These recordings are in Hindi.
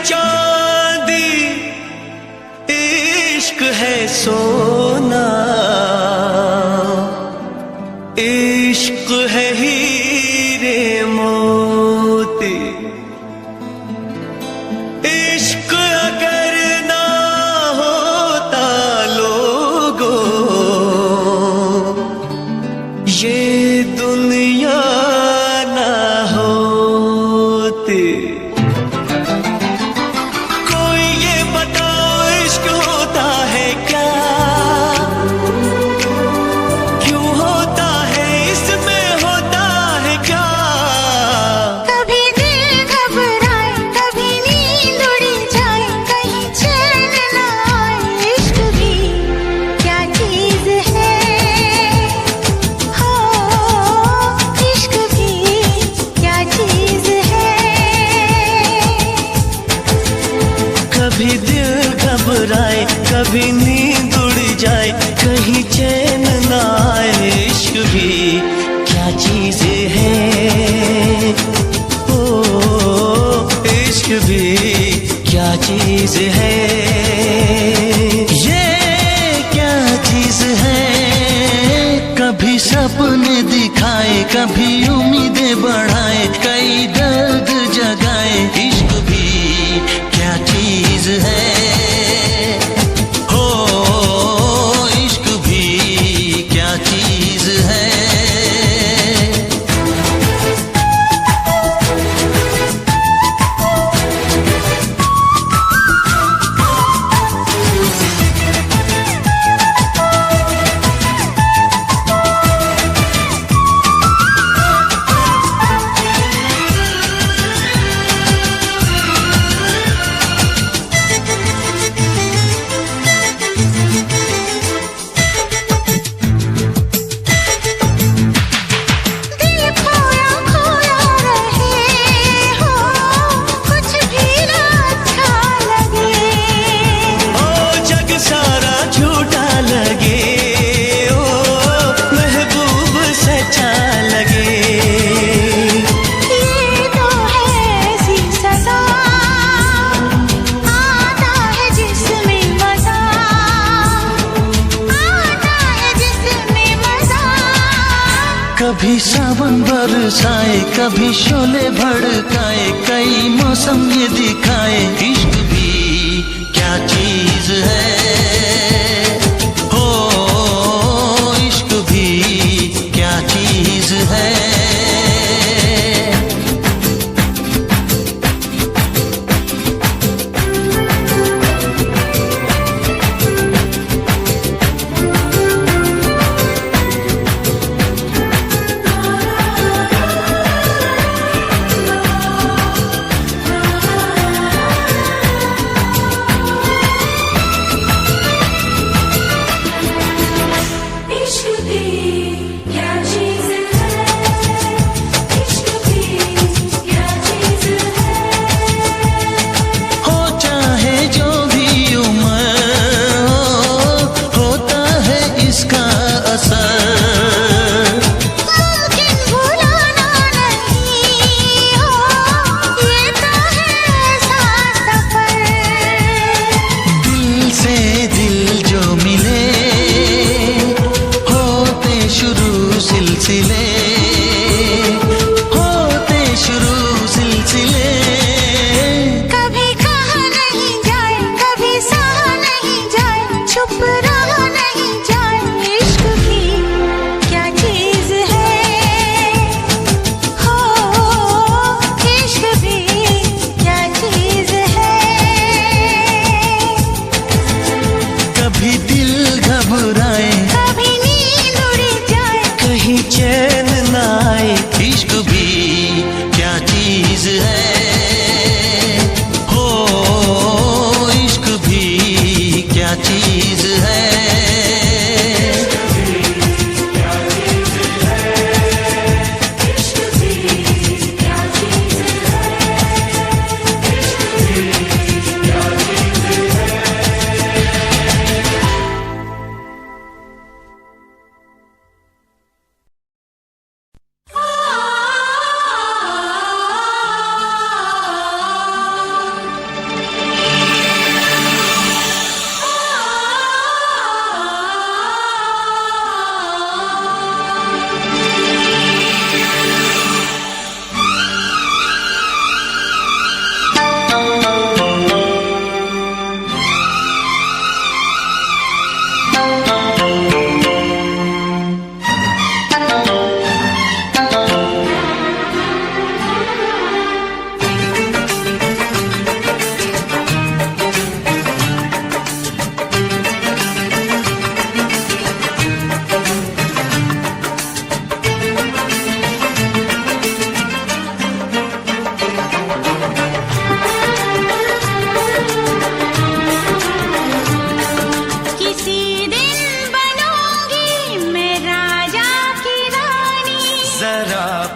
चांदी, इश्क है सोना, इश्क है हीरे मोती। इश्क अगर ना होता लोगों, ये दुनिया ना होती। कोई ये बताओ इश्क होता है क्या, क्यों होता है, इसमें होता है क्या। कभी दिल घबराए, कभी नींद उड़ जाए, कहीं चैन न आए। इश्क भी क्या चीज है, हो इश्क भी क्या चीज है। कभी दिल घबराए, कभी नींद उड़ जाए, कहीं चैन ना आए। इश्क भी क्या चीज है, ओ इश्क भी क्या चीज है। ये क्या चीज है, कभी सपने दिखाए, कभी उम्मीदें बढ़ाए, कई दर्द जगाए। इश्क भी क्या चीज है, हो इश्क भी क्या चीज है। दिल खोया खोया रहे हो, कुछ भी ना अच्छा लगे। ओ जग सारा झूठा लगे, ओ महबूब सच्चा लगे। ये तो है ऐसी सजा, आता है जिसमें मजा, आता है जिसमें मजा। कभी सावन बरसाए, कभी शोले भड़काए, कई मौसम ये दिखाए। इश्क भी क्या चीज है, हो इश्क भी क्या चीज है।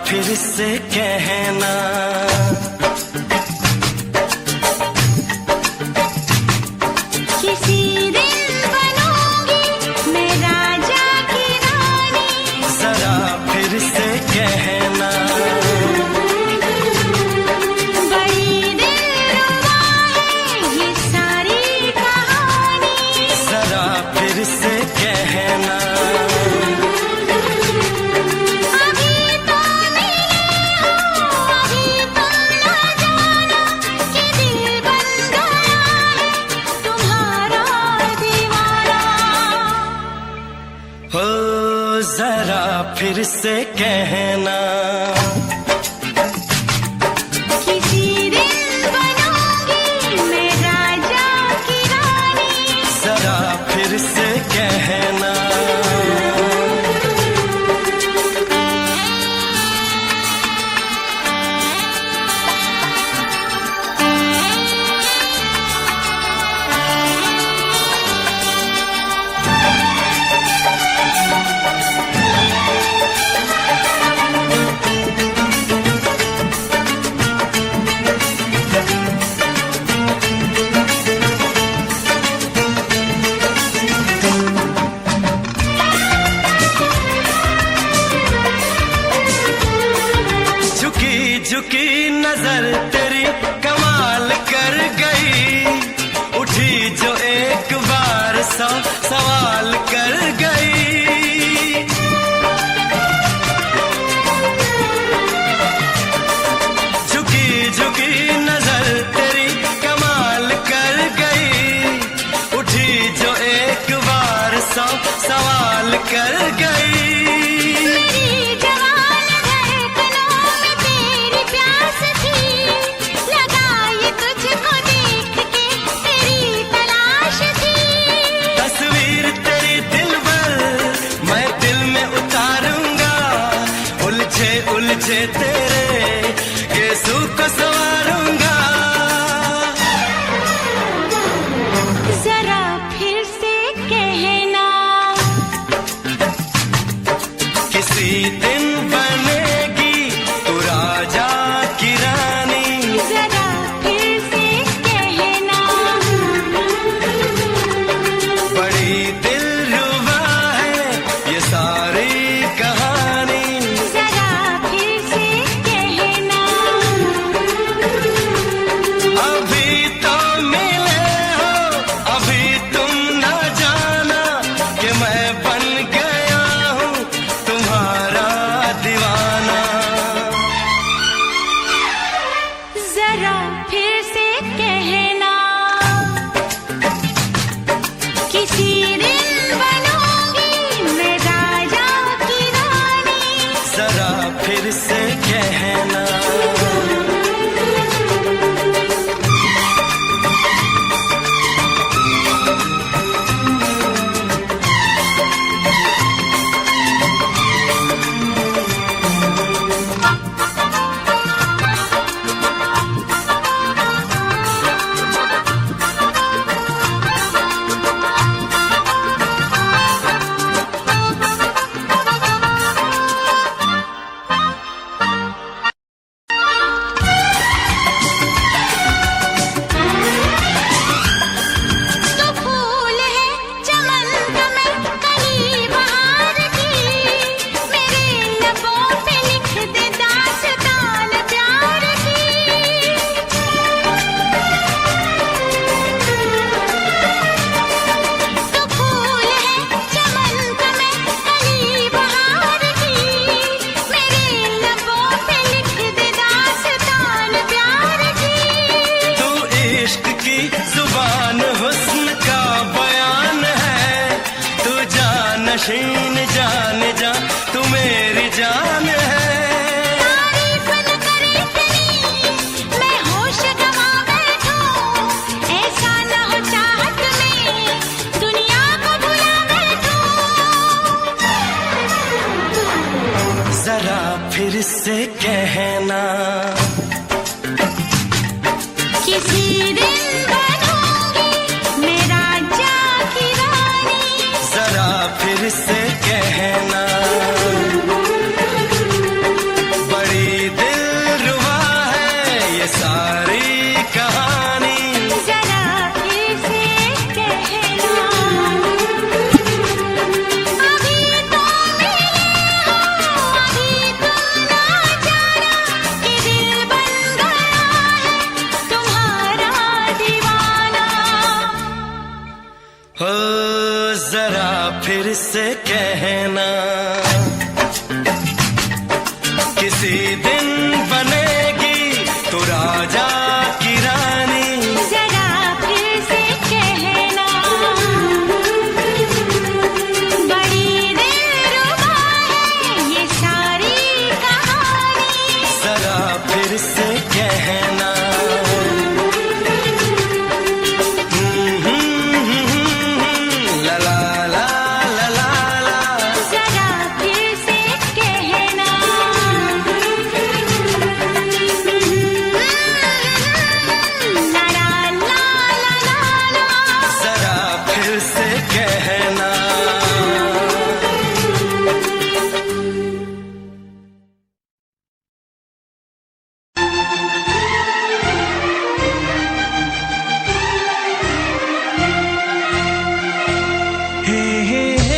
फिर से कहना। किसी दिन बनूंगी मैं राजा की रानी, जरा फिर से कहना। बड़ी दिलरुबा है ये सारी कहानी, जरा फिर से कहना। अभी तो मिले हो अभी तुम न जाना कि दिल बन गया है तुम्हारा दीवाना। हो जरा फिर से कहना। किसी दिन बनूंगी मैं राजा की रानी, जरा फिर से कहना। झुकी झुकी नजर तेरी कमाल कर गई, उठी जो एक बार सौ सवाल कर गई। झुकी झुकी नजर तेरी कमाल कर गई, उठी जो एक बार सौ सवाल कर गई। मेरी जवान धड़कनों में तेरी प्यास थी, लगाई तुझको देख के तेरी तलाश थी। तस्वीर तेरी दिल भर मैं दिल में उतारूंगा, उलझे उलझे तेरे गेसू को संवारूंगा। जरा फिर से कहना, किसी दिन बनेगी तू राजा की रानी, जरा फिर से कहना। बड़ी दिलरुबा है ये सारी कहानी। जरा फिर से कहना, अभी तो मिले हो अभी तुम न जाना कि मैं बन गया हूँ तुम्हारा दीवाना। जरा फिर से कहना, किसी दिन बनूंगी मैं राजा की रानी, जरा फिर से कहना। तो फूल है चमन का मैं कली बहार की, मेरे लबों पे लिख दे दास्तान प्यार की। तो फूल है चमन का मैं कली बहार की, मेरे लबों पे लिख दे दास्तान प्यार की। तू इश्क की जुबान हुस्न का बयान है, तू जानशीन जान जा तू मेरी जान है। तारीफ न करे तेरी मैं होश गवा बैठूं, ऐसा न हो चाहत में दुनिया को भुला बैठूं। जरा फिर से कहना, किसी दिन बनूंगी मैं राजा की रानी, जरा फिर से कहना। से कहना, किसी दिन बनेगी तू राजा की रानी। जरा फिर से कहना, बड़ी दिलरुबा है ये सारी कहानी। जरा फिर से कहना, ला ला ला ला ला ला। जरा फिर से कहना, ला ला ला ला ला ला। जरा फिर से कहना। हे हे हे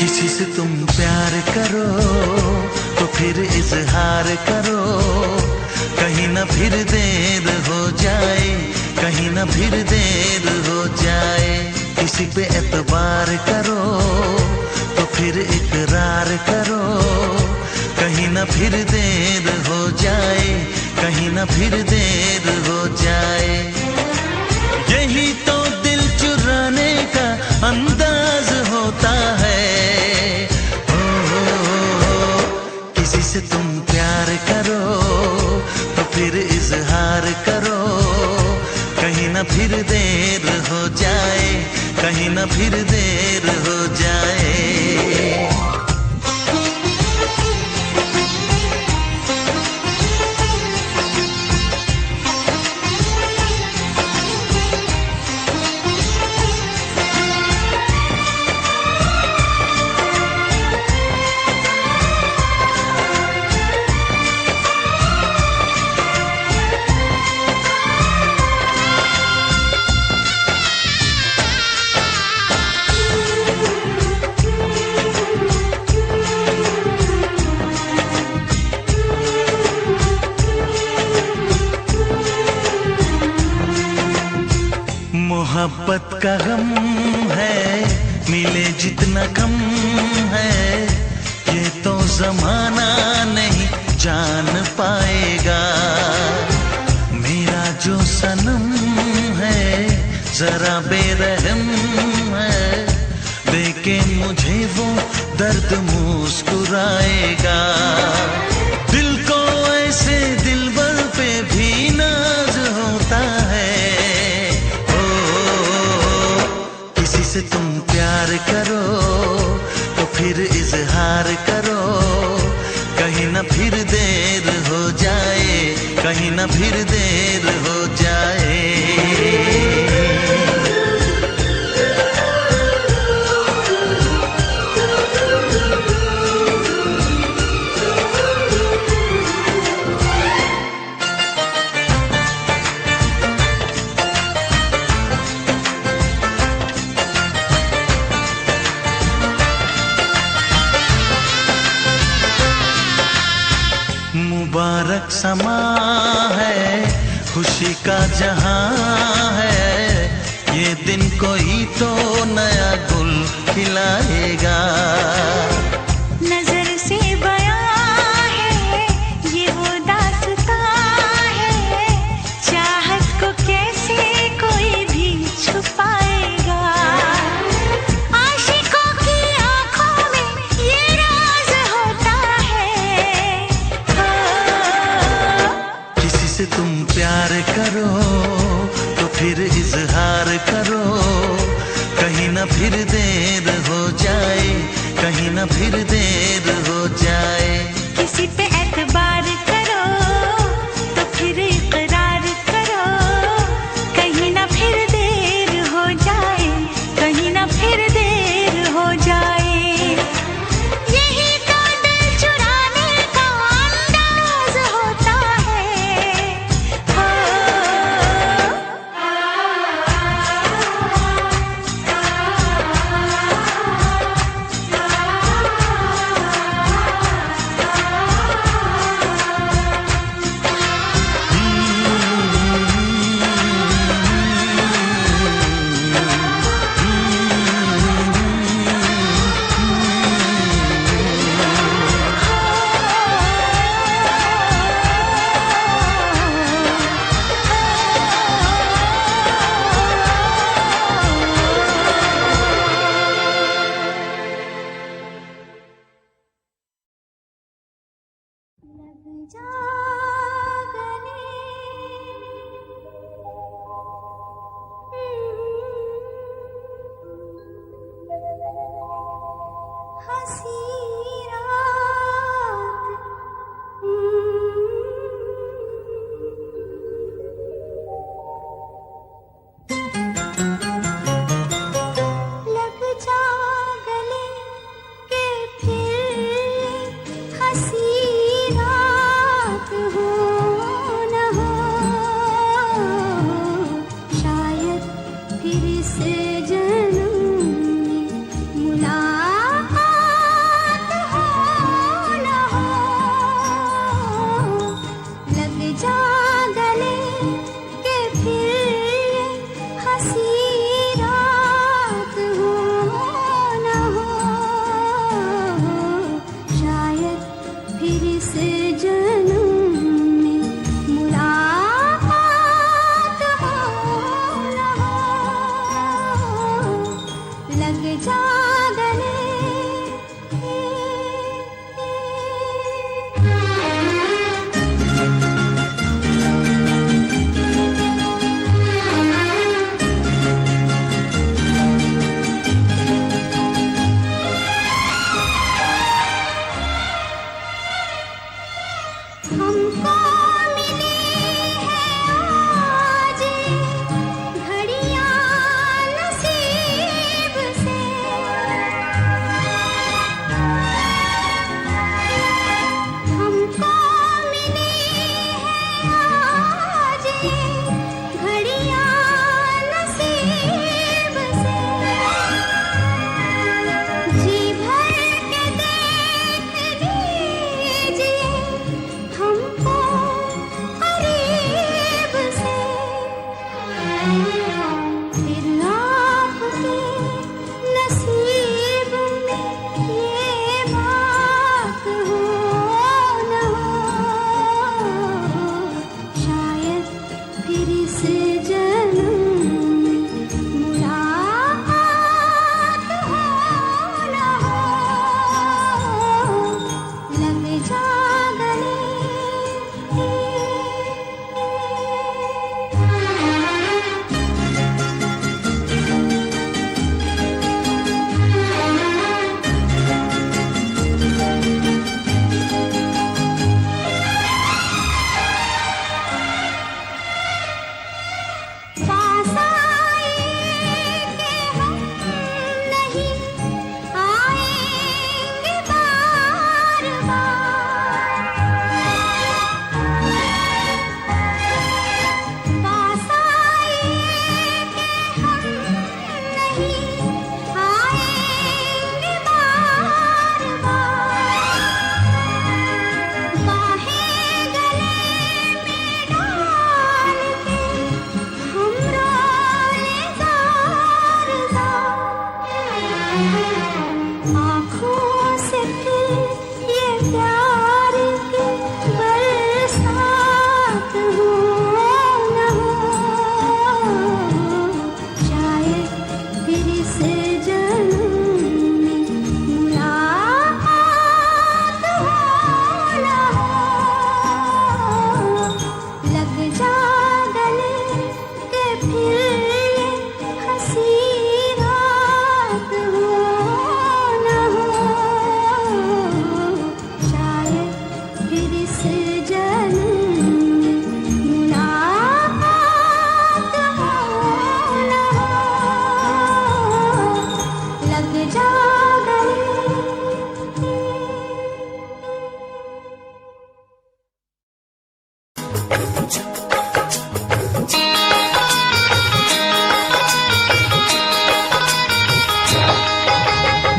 किसी से तुम प्यार करो तो फिर इजहार करो, कहीं ना फिर देर हो जाए, कहीं ना फिर देर हो जाए। किसी पे एतबार करो तो फिर इकरार करो, कहीं ना फिर देर हो जाए, कहीं ना फिर देर हो जाए। यही तो दिल चुराने का अंदाज होता है। किसी से तुम प्यार करो तो फिर इजहार करो, कहीं ना फिर देर हो जाए, कहीं ना फिर देर हो जाए। मोहब्बत का गम है, मिले जितना कम है, ये तो जमाना नहीं जान पाएगा। मेरा जो सनम है जरा बेरहम है, देखे मुझे वो दर्द मुस्कुराएगा। दिल को ऐसे दिलबर पे भी नाज होता है। किसी से तुम प्यार करो तो फिर इजहार करो, कहीं ना फिर देर हो जाए, कहीं ना फिर देर हो जाए। मुबारक समा है, खुशी का जहां है, ये दिन कोई तो नया गुल खिलाएगा। नजर से बयां है ये वो दास्तां है, चाहत को कैसे कोई भी छुपाएगा। आशिकों की आंखों में ये राज होता है। किसी से तुम प्यार करो तो फिर इजहार करो, कहीं ना फिर देर हो जाए, कहीं ना फिर देर हो जाए। किसी पे एतबार करो तो फिर इकरार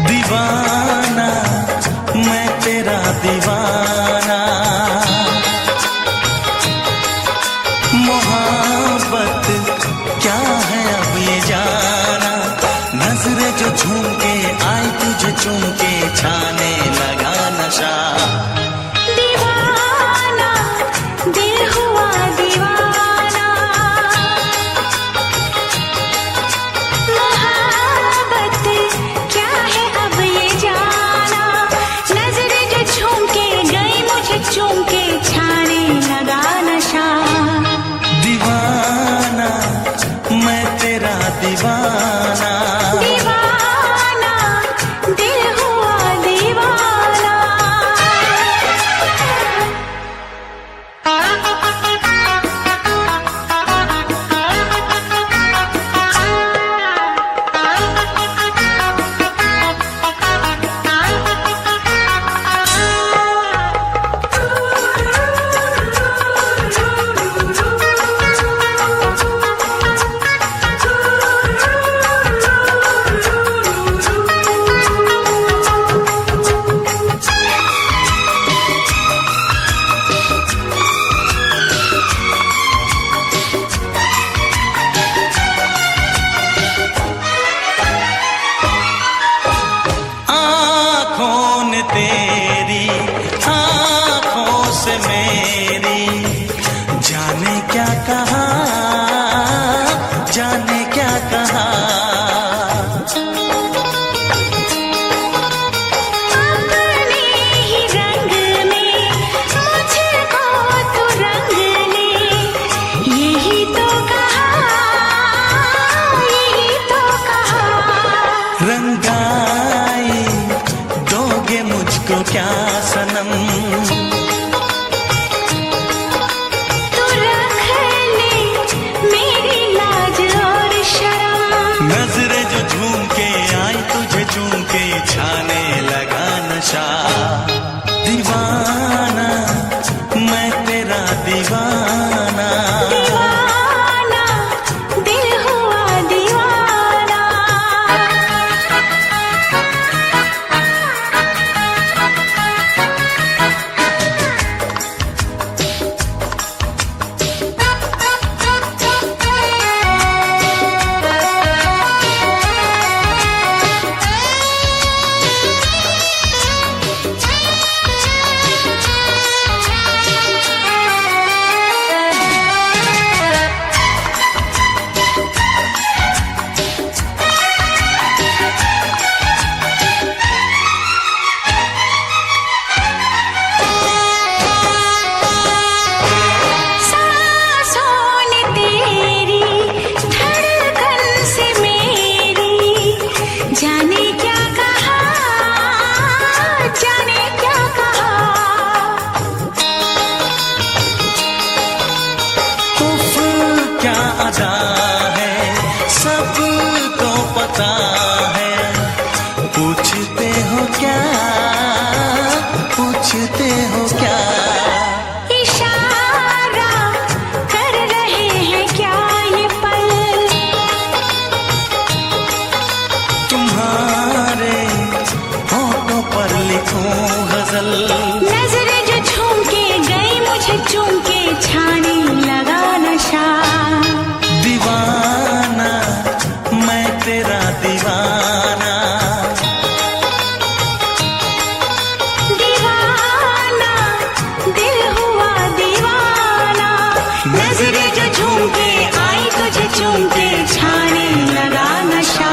दीवाना मैं तेरा दीवाना, मोहब्बत क्या है अब ये जाना, नजरें जो झूम के आई तुझे चूम के छाने लगा नशा। दीवाना दिल हुआ दीवाना, मोहब्बत क्या है अब ये जाना, नजरें जो झूम के गई मुझे चूम के छाने लगा नशा। दीवाना मैं तेरा दीवाना, दीवाना दिल हुआ दीवाना। आँखों ने तेरी आँखों से मेरी जाने क्या कहा, जाने क्या कहा। अपने ही रंग में मुझको तो रंग ले, यही तो कहा, यही तो कहा। रंगाई दोगे मुझको क्या सनम, तू रख ले मेरी लाज और शर्म, नजरें जो झूम के आई तुझे चूम के छाने लगा नशा। दीवाना मैं तेरा दीवाना, दीवाना दिल हुआ दीवाना। सांसों ने तेरी धड़कन से मेरी जाने क्या कहा, जाने क्या कहा। उफ क्या अदा है सबको पता है, पूछते हो क्या, पूछते हो क्या। इशारा कर रहे हैं क्या ये पल, तुम्हारे होठों पर लिखूं गजल, नजरें जो झूम के गई मुझे चूम के छाने लगा नशा। दीवाना मैं तेरा दीवाना, दीवाना दिल हुआ दीवाना, नजरें जो झूम के आई तुझे चूम के छाने लगा नशा।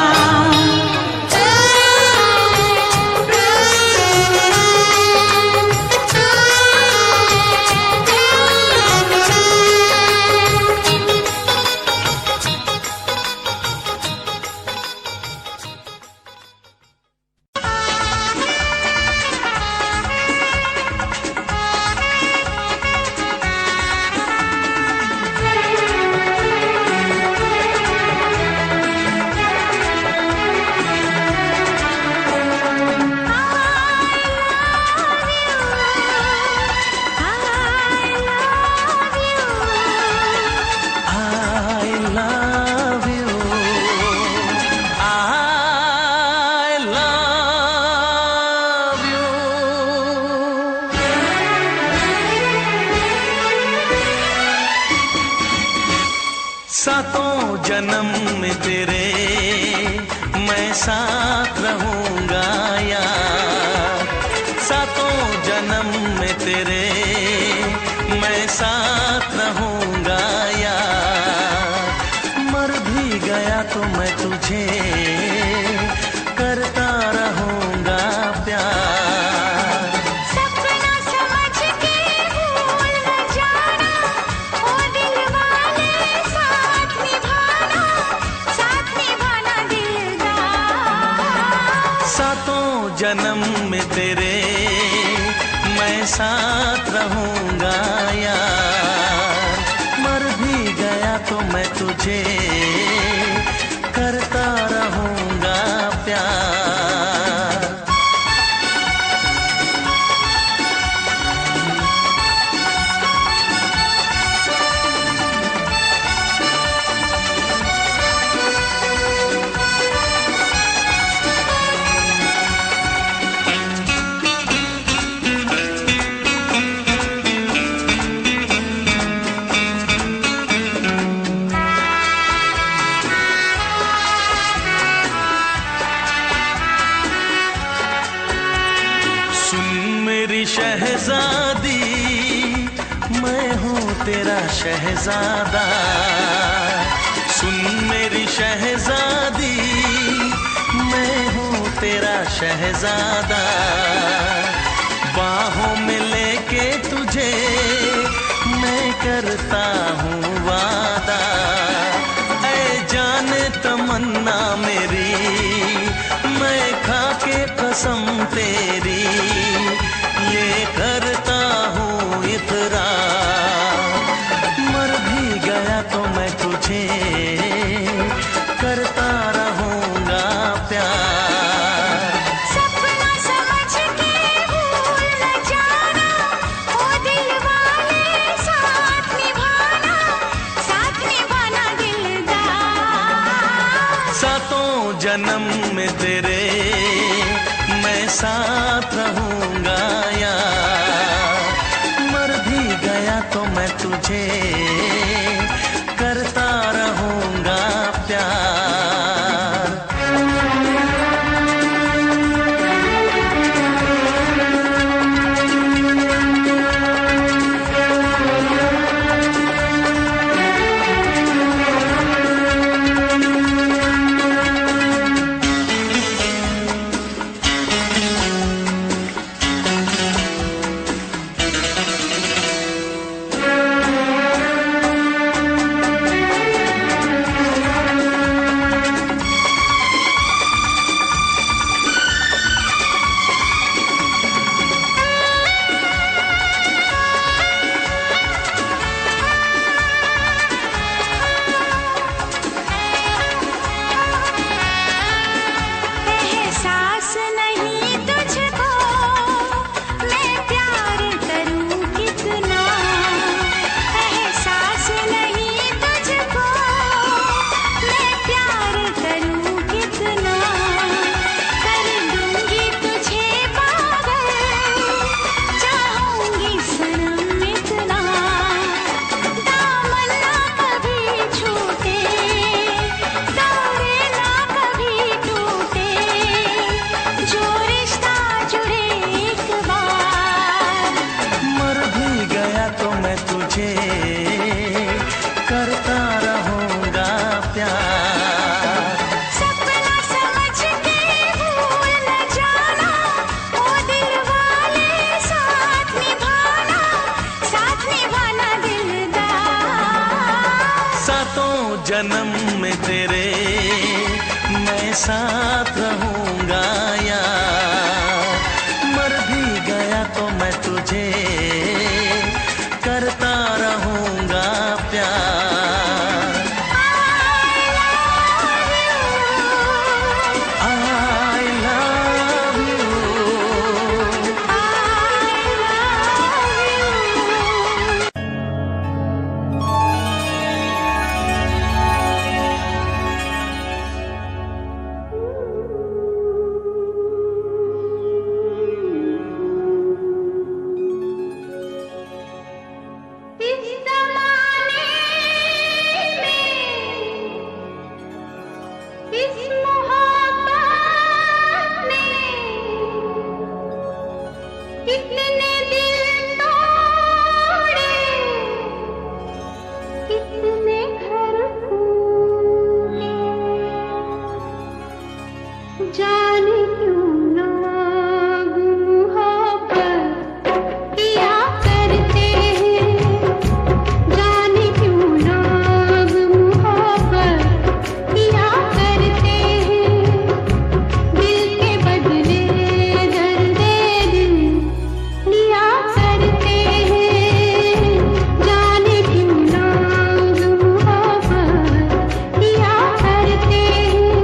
जन्म में तेरे मैं साथ रहूंगा यार, सातों जन्म में तेरे मैं साथ रहूंगा यार, मर भी गया तो मैं तुझे करता रहूंगा प्यार। सपना समझ के भूल न जाना, ओ दिल वाले साथ निभाना दिलदार। सातों जन्म में तेरे मैं साथ रहूंगा यार, मर भी गया तो मैं तुझे करता रहूंगा प्यार। शहजादी मैं हूँ तेरा शहजादा, सुन मेरी शहजादी मैं हूँ तेरा शहजादा, बाहों में लेके तुझे मैं करता हूँ वादा, ऐ जाने तमन्ना मेरी मैं खा के कसम तेरी ये करता हूँ इकरार, मर भी गया तो मैं तुझे करता रहूंगा प्यार। सपना समझ के भूल न जाना, ओ दिल वाले साथ निभाना दिलदार। सातों जन्म में तेरे मैं साथ रहूंगा यार, मर भी गया तो मैं तुझे करता रहूंगा प्यार। एहसास नहीं तुझको मैं प्यार करूं कितना, एहसास नहीं तुझको मैं प्यार करूं कितना, कर दूंगी तुझे पागल चाहूंगी सनम इतना, दामन ना कभी छूटे दौरे ना कभी टूटे, जो रिश्ता जुड़े एक बार। मर भी गया तो मैं तुझे करता रहूंगा प्यार। सपना समझ के भूल न जाना, ओ दिल वाले साथ निभाना दिलदार। सातों जन्म में तेरे मैं साथ रहूंगा यार, मर भी गया तो मैं तुझे करता रहूंगा प्यार। I love you। जाने क्यों लोग मोहब्बत किया करते हैं, जाने क्यों लोग मोहब्बत किया करते हैं, दिल के बदले दर्द दिल लिया करते हैं, जाने क्यों लोग मोहब्बत किया करते हैं।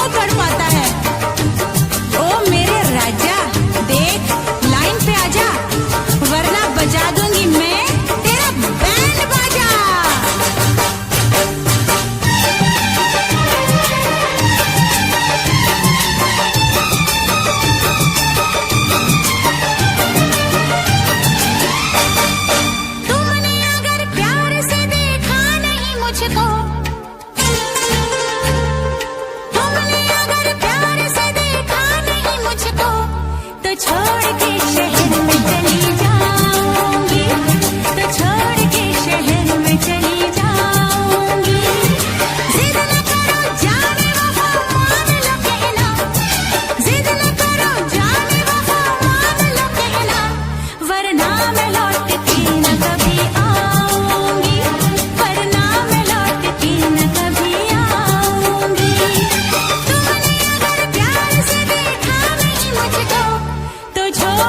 क्यों तड़पाता है? ओ मेरे राजा, देख लाइन पे आजा, वरना बजा दूंगी मैं तेरा बैंड बाजा। तुमने अगर प्यार से देखा नहीं मुझको, तुमने अगर प्यार से देखा नहीं मुझको, तो छोड़ के शहर में चली जाऊंगी, तो छोड़ के शहर में चली जाऊंगी। जिद न करो जाने वफा मान लो कहना, जिद न करो जाने वफा मान लो कहना, वरना मैं लौट के न कभी आऊंगी, वरना मैं लौट के न कभी आऊंगी। तुमने अगर प्यार से देखा नहीं मुझको, तो छोड़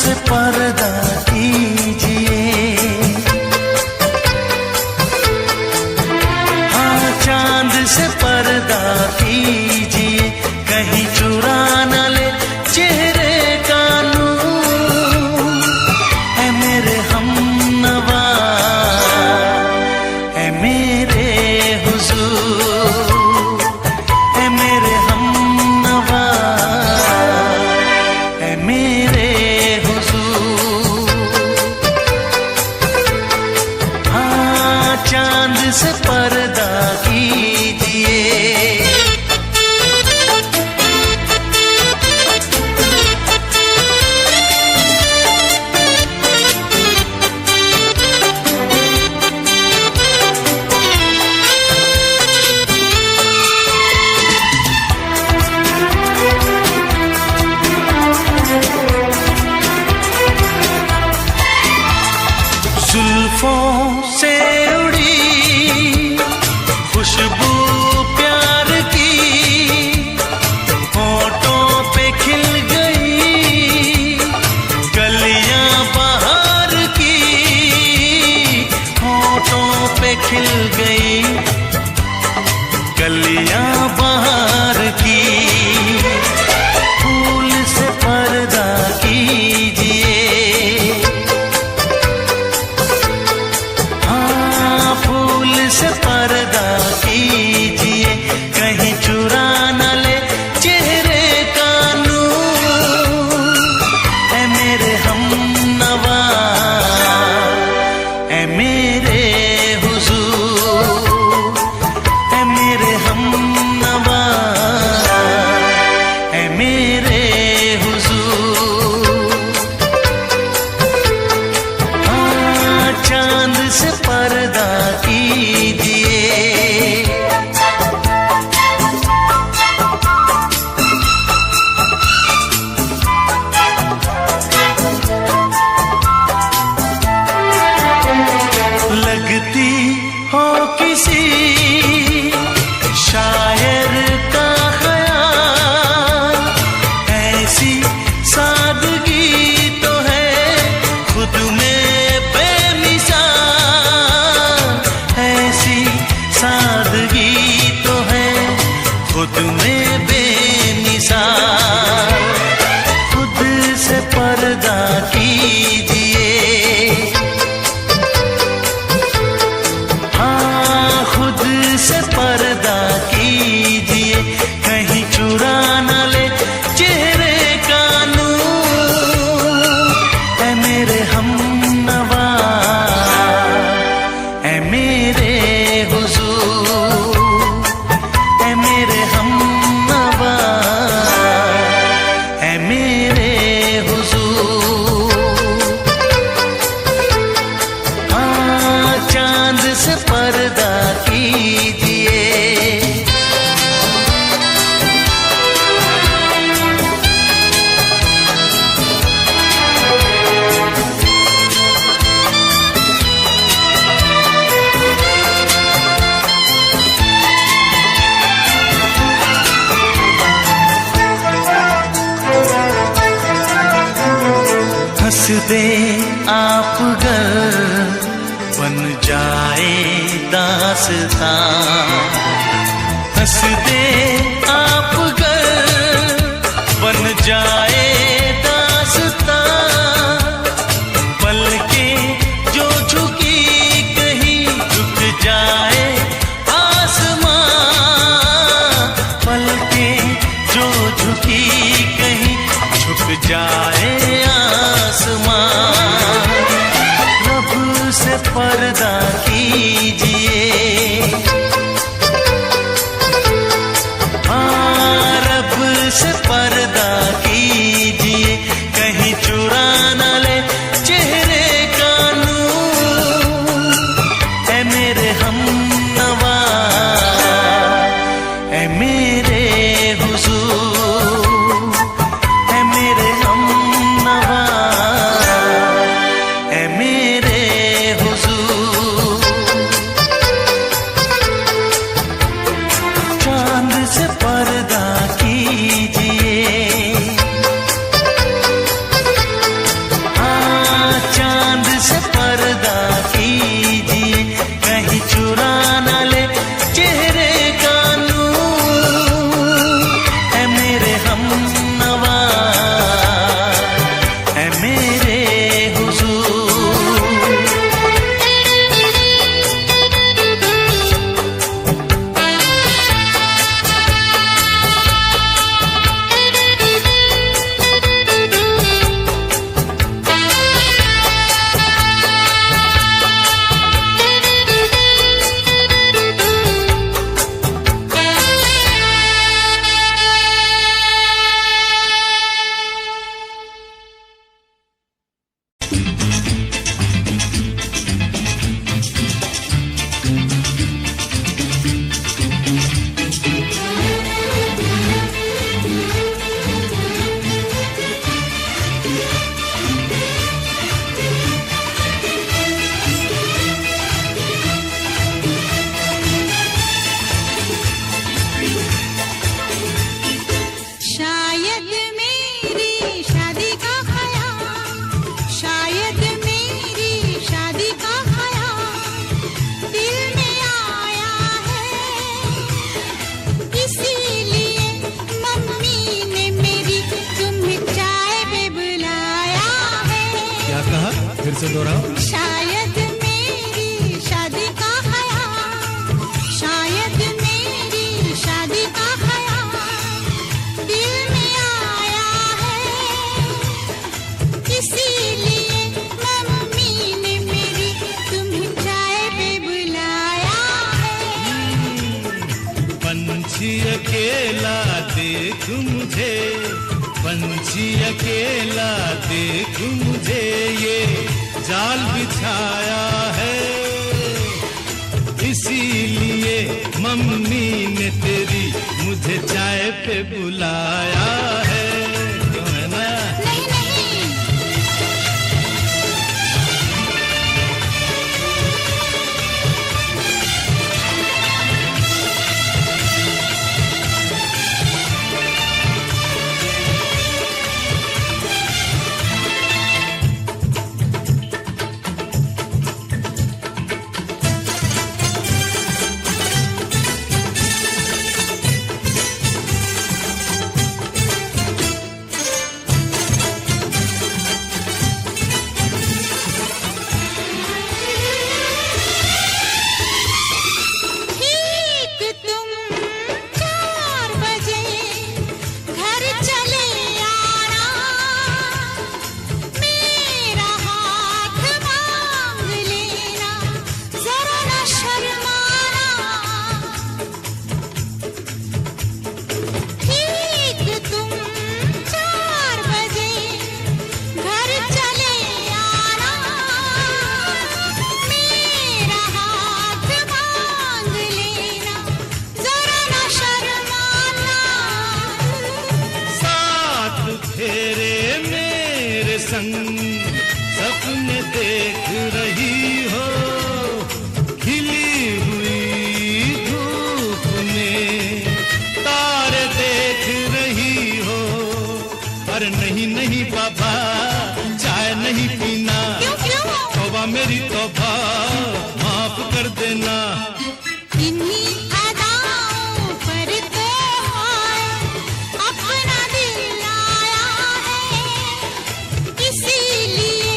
से पर्दा कीजिए, हाँ चांद से पर्दा कीजिए, कहीं चुरा न ले चेहरे का नूर। है मेरे हमनवा, है मेरे हुजूर, है मेरे हमनवा, है मेरे हुजूर। हाँ चांद से पर्दा कीजिए, जुल्फों से उड़ी खुशबू प्यार की, होठों पे खिल गई कलियां बहार की, होठों पे खिल गई कलियां बहार की। फूल से पर्दा कीजिए, से पर्दा कीजिए, कहीं चुरा न ले चेहरे का नूर। है मेरे हमनवा, है मेरे हुजूर, है मेरे हमनवा, है मेरे हुजूर। हाँ चांद से पर्दा कीजिए, लगती हो किसी शायर का ख्याल, ऐसी सादगी तो है खुद में बेमिसाल, ऐसी सादगी तो है खुद में बेमिसाल। खुद से पर्दा कीजिए, हाँ खुद से पर्दा कीजिए, कहीं चुरा न ले चेहरे का नूर। है मेरे हमनवा, है मेरे हुजूर, है मेरे हमनवा, है मेरे हुजूर। हाँ चांद से पर्दा कीजिए, हंस दे आप गर बन जाए दास्तां, हंस दे आप गर बन जाए दास्तां। पलकें जो झुकी कहीं झुक जाए आसमां, पलकें जो झुकी कहीं झुक जाए आसमां। रब से पर्दा कीजिए, हाँ रब से पर्दा कीजिए, कहीं चुरा न ले चेहरे का नूर। है मेरे हमनवा, है मेरे हुजूर, है मेरे हमनवा, है मेरे हुजूर। चांद से पर्दा कीजिए, से दोहराओ। शायद मेरी शादी का ख्याल, शायद मेरी शादी का ख्याल दिल में आया है, इसीलिए मम्मी ने मेरी तुम्हें चाय पे बुलाया है। पंछी अकेला देख मुझे, पंछी अकेला देख मुझे, ये जाल बिछाया है, इसीलिए मम्मी ने तेरी मुझे चाय पे बुलाया है। क्यों है ना? नहीं नहीं, ठीक तुम 4 बजे घर चले आना, मेरा हाथ मांग लेना, जरा न शर्माना। ठीक तुम 4 बजे घर चले आना, मेरा हाथ मांग लेना, जरा न शर्माना। साथ फेरे मेरे संग सपने देख रही हो, खिली हुई धूप में तारे देख रही हो। अरे नहीं नहीं बाबा, चाय नहीं पीना, क्यों क्यों? तौबा मेरी तौबा, माफ कर देना। इन्हीं अदाओं पर तो हाय अपना दिल आया है, इसीलिए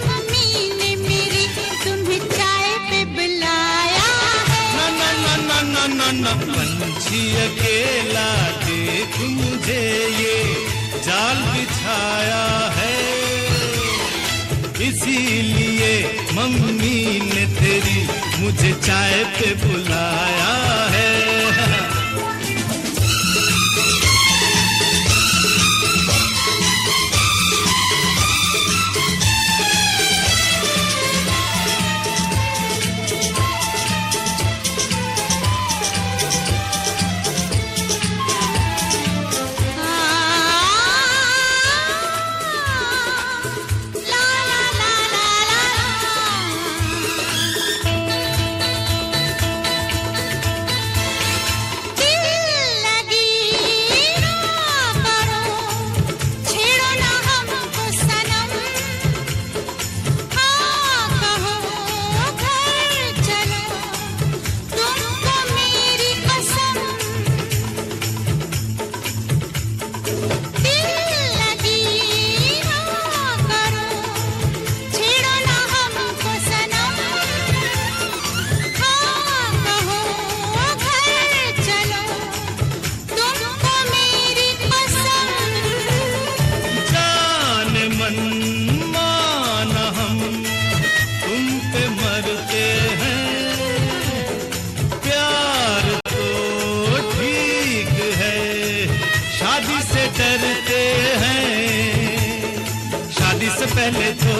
मम्मी ने मेरी तुम्हें चाय पे बुलाया है। ना ना ना ना ना ना, पंछी अकेला देख मुझे, ये जाल बिछाया है, इसीलिए मम्मी ने तेरी मुझे चाय पे बुलाया है। ला ला ला ला दिल लगी ना करो, छेड़ो ना हमको सनम, हाँ कहो घर चलो, तुमको मेरी कसम। दिल लगी ना करो, छेड़ो ना हमको सनम, हाँ कहो घर चलो, तुमको मेरी कसम। जान मन मान हम तुम पे मरते हैं, प्यार तो ठीक है, शादी से डरते हैं। शादी से पहले तो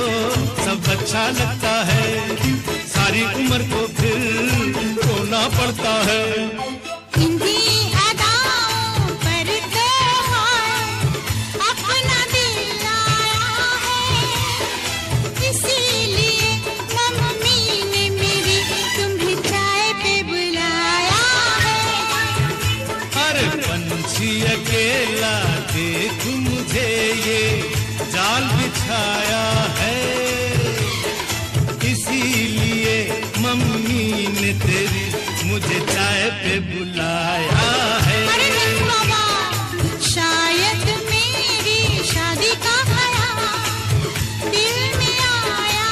सब अच्छा लगता है, सारी उम्र को फिर रोना पड़ता है। इन्हीं अदाओं पर तो हाय अपना दिल आया है, इसीलिए मम्मी ने मेरी तुम्हें चाय पे बुलाया है। अरे पंछी अकेला देख मुझे, ये जाल बिछाया है, इसीलिए मम्मी ने तेरी मुझे चाय पे बुलाया है। अरे नहीं बाबा, शायद मेरी शादी का ख्याल दिल में आया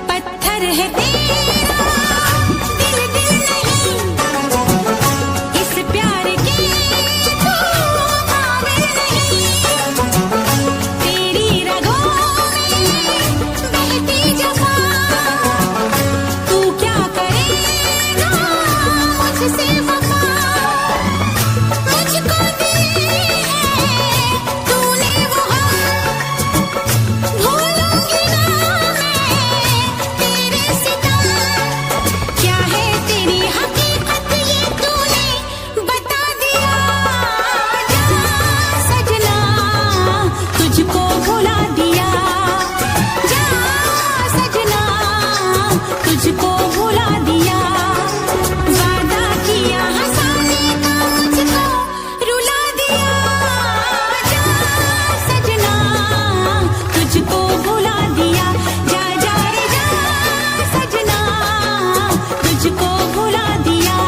पत्थर है तेरा दिल दिल नहीं, इस प्यार के तू काबिल नहीं, तेरी रगों में बहती जफा, तू क्या करेगा मुझसे वफा, मुझको दी है तूने वो हम, भूलूंगी ना मैं तेरे सितम, क्या है तेरी हकीकत ये तूने बता दिया, जा सजना तुझको भुला दिया, जा सजना तुझको भुला दिया, वादा किया हंसाने का मुझको रुला दिया, जा सजना तुझको भुला दिया, जा जा रे जा सजना तुझको भुला दिया।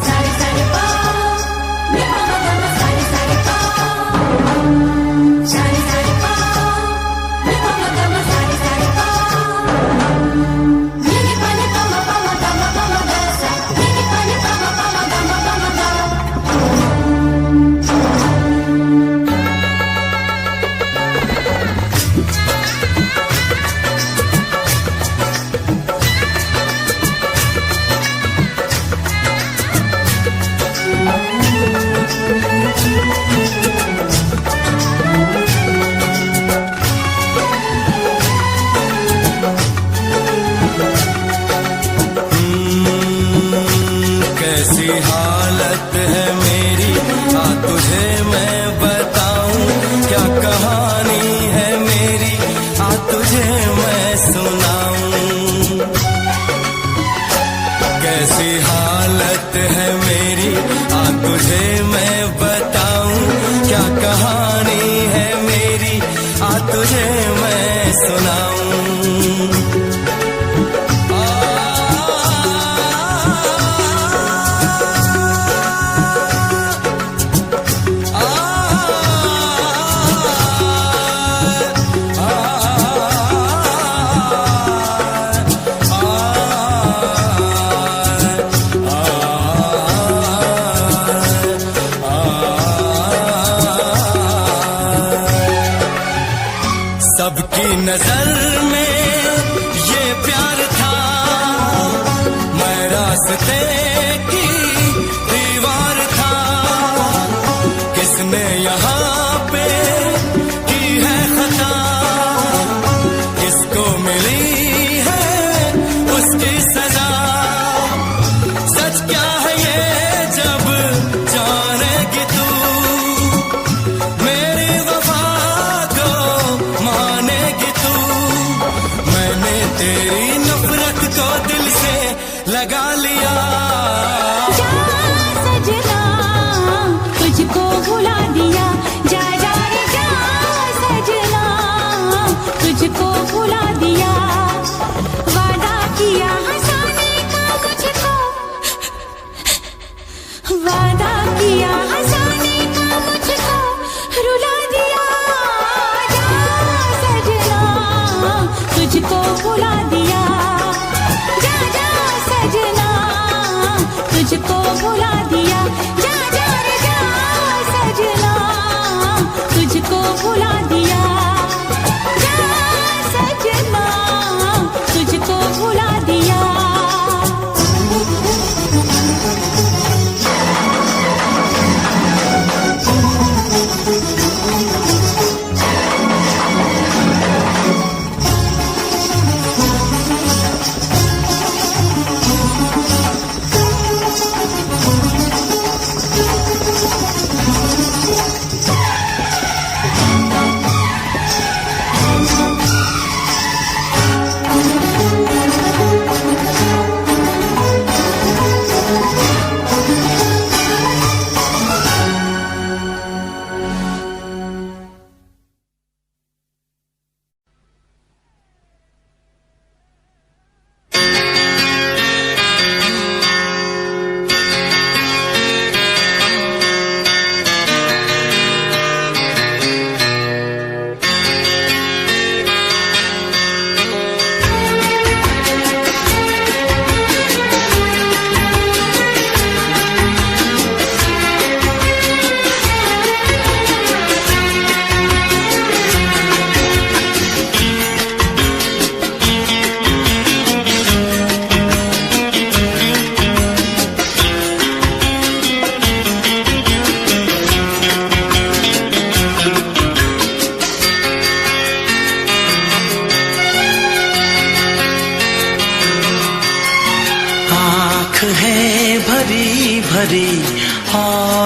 सारे सारे पा मे पा मा मा सारे सारे पा, सारे सारे पा मे पा मा सारे सारे पा, मे पा ने पा मा गा सा, मे पा ने पा मा गा। कैसी हालत है मेरी, आ तुझे मैं बताऊं, क्या कहानी है मेरी, आ तुझे मैं सुनाऊं। कैसी हालत है मेरी, आ तुझे मैं बताऊं, क्या कहानी है मेरी, आ तुझे मैं सुनाऊं। सबकी नजर में ये प्यार था, मैं रास्ते की दीवार था, किसने यहाँ पे की है खता, किसको मिली है उसकी सजा, सच क्या है ये जब जानेगी तू, मेरी वफा को मानेगी तू, मैंने तेरी नफरत को दिल से लगा लिया।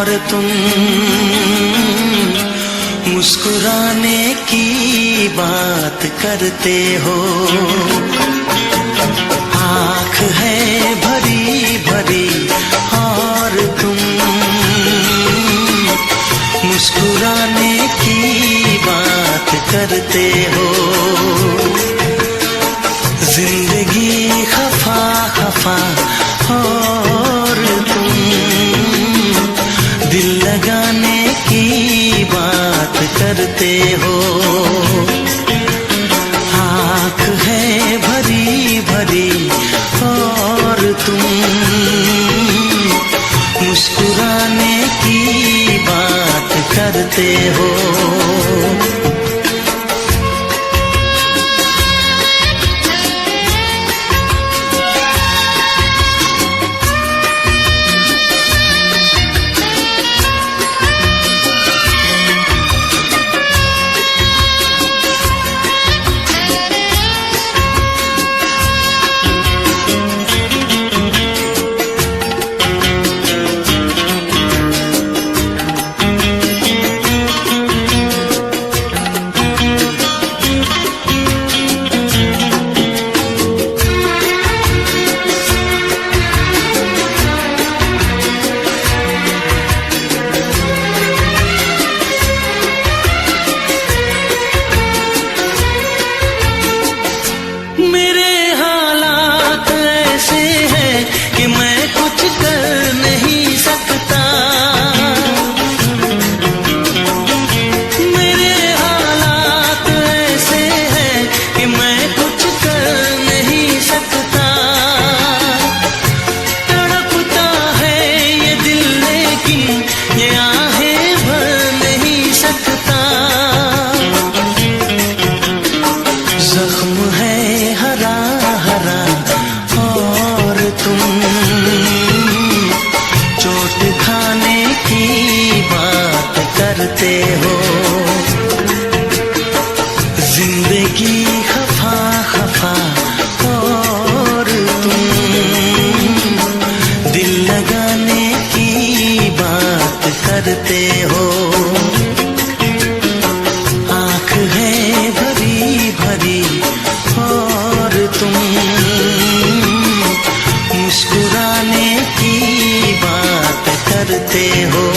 और तुम मुस्कुराने की बात करते हो। आँख है भरी भरी और तुम मुस्कुराने की बात करते हो। जिंदगी खफा खफा और तुम दिल लगाने की बात करते हो। आँख है भरी भरी और तुम मुस्कुराने की बात करते हो। करते हो। जिंदगी खफा खफा और तुम दिल लगाने की बात करते हो। आँख है भरी भरी और तुम मुस्कुराने की बात करते हो।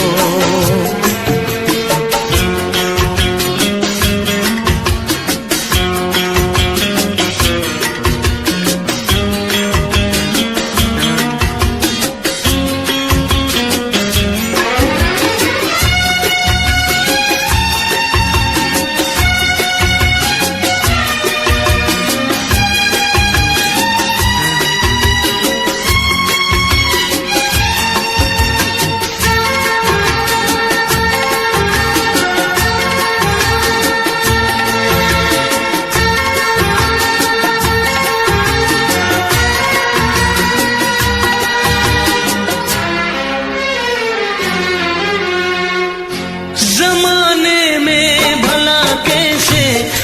जमाने में भला कैसे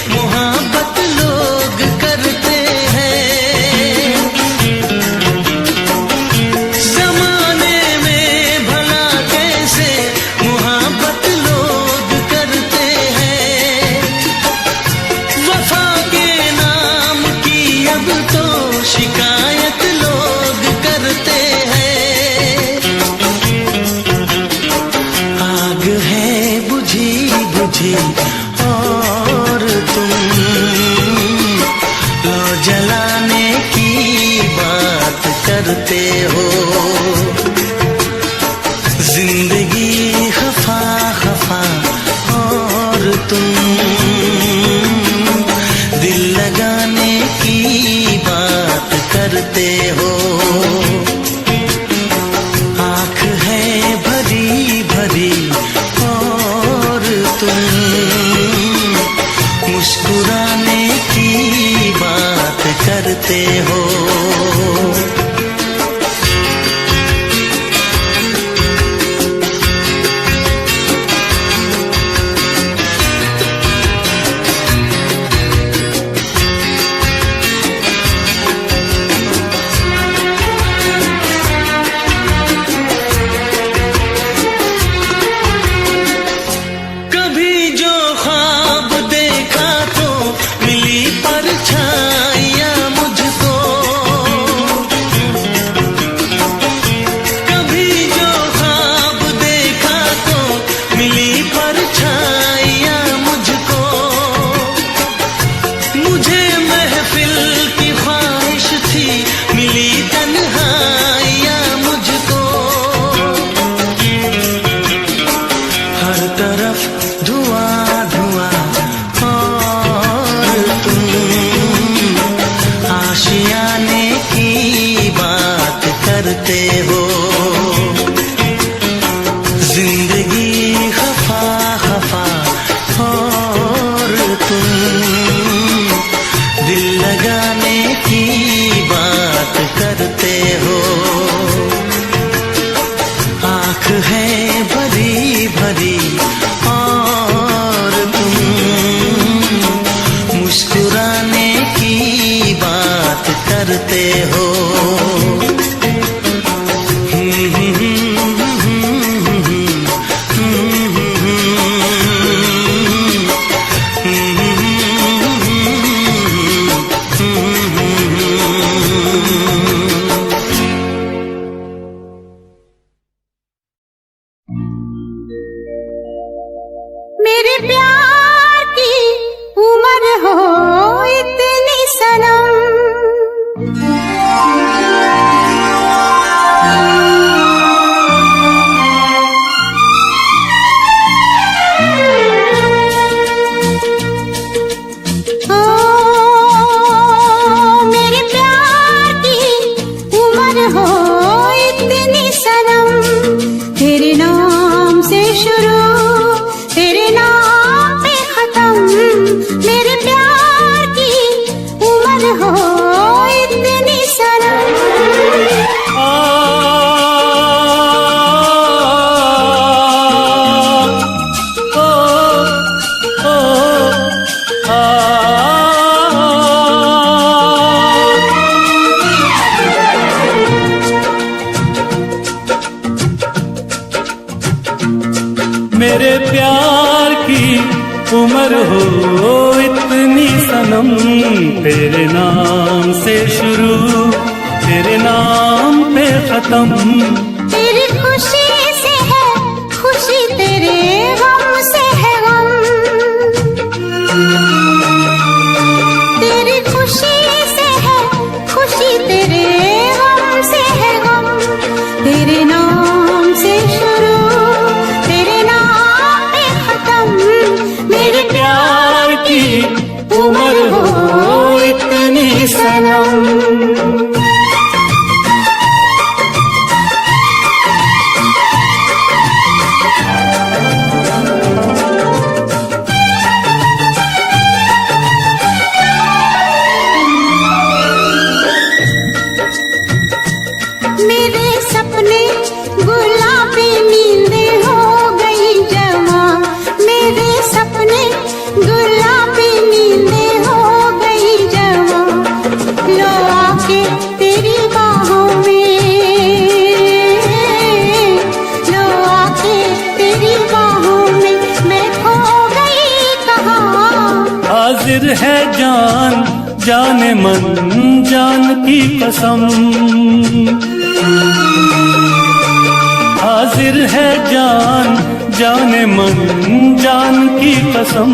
मोहब्बत लोग करते हैं। जमाने में भला कैसे मोहब्बत लोग करते हैं। वफा के नाम की अब तो शिकायत लोग करते हैं। आग है बुझी बुझी और तुम लो जलाने की बात करते हो। जिंदगी खफा खफा और तुम दिल लगाने की बात करते हो। आँख है भरी भरी और तुम हर तरफ धुआं धुआं और तुम आशियाने की बात करते हो। जिंदगी खफा खफा और तुम दिल लगाने की बात करते हो। आँख है भरी भरी और तुम मुस्कुराने की बात करते हो। मेरे प्यार की उम्र हो इतनी सनम, ओ मेरे प्यार की उम्र हो इतनी सनम। तेरे नाम से शुरू तेरे नाम पे खत्म, मेरे प्यार की उम्र हो इतनी सनम। मेरे प्यार की उम्र हो इतनी सनम। तेरे नाम से शुरू तेरे नाम पे खत्म। तेरी खुशी से है खुशी, तेरे गम से है गम। तेरी खुशी से है खुशी, तेरे गम से है गम। तेरे नाम से शुरू तेरे नाम पे खत्म। मेरे प्यार की उम्र हो इतनी सनम। मेरे सपने गुलाबी नींदें हो गई जवां। मेरे सपने गुलाबी नींदें हो गई जवां। लो आके तेरी बाहों में, लो आके तेरी बाहों में मैं खो गई कहाँ। हाजिर है जान जाने मन जान की कसम। हाजिर है जान जाने मन जान की कसम।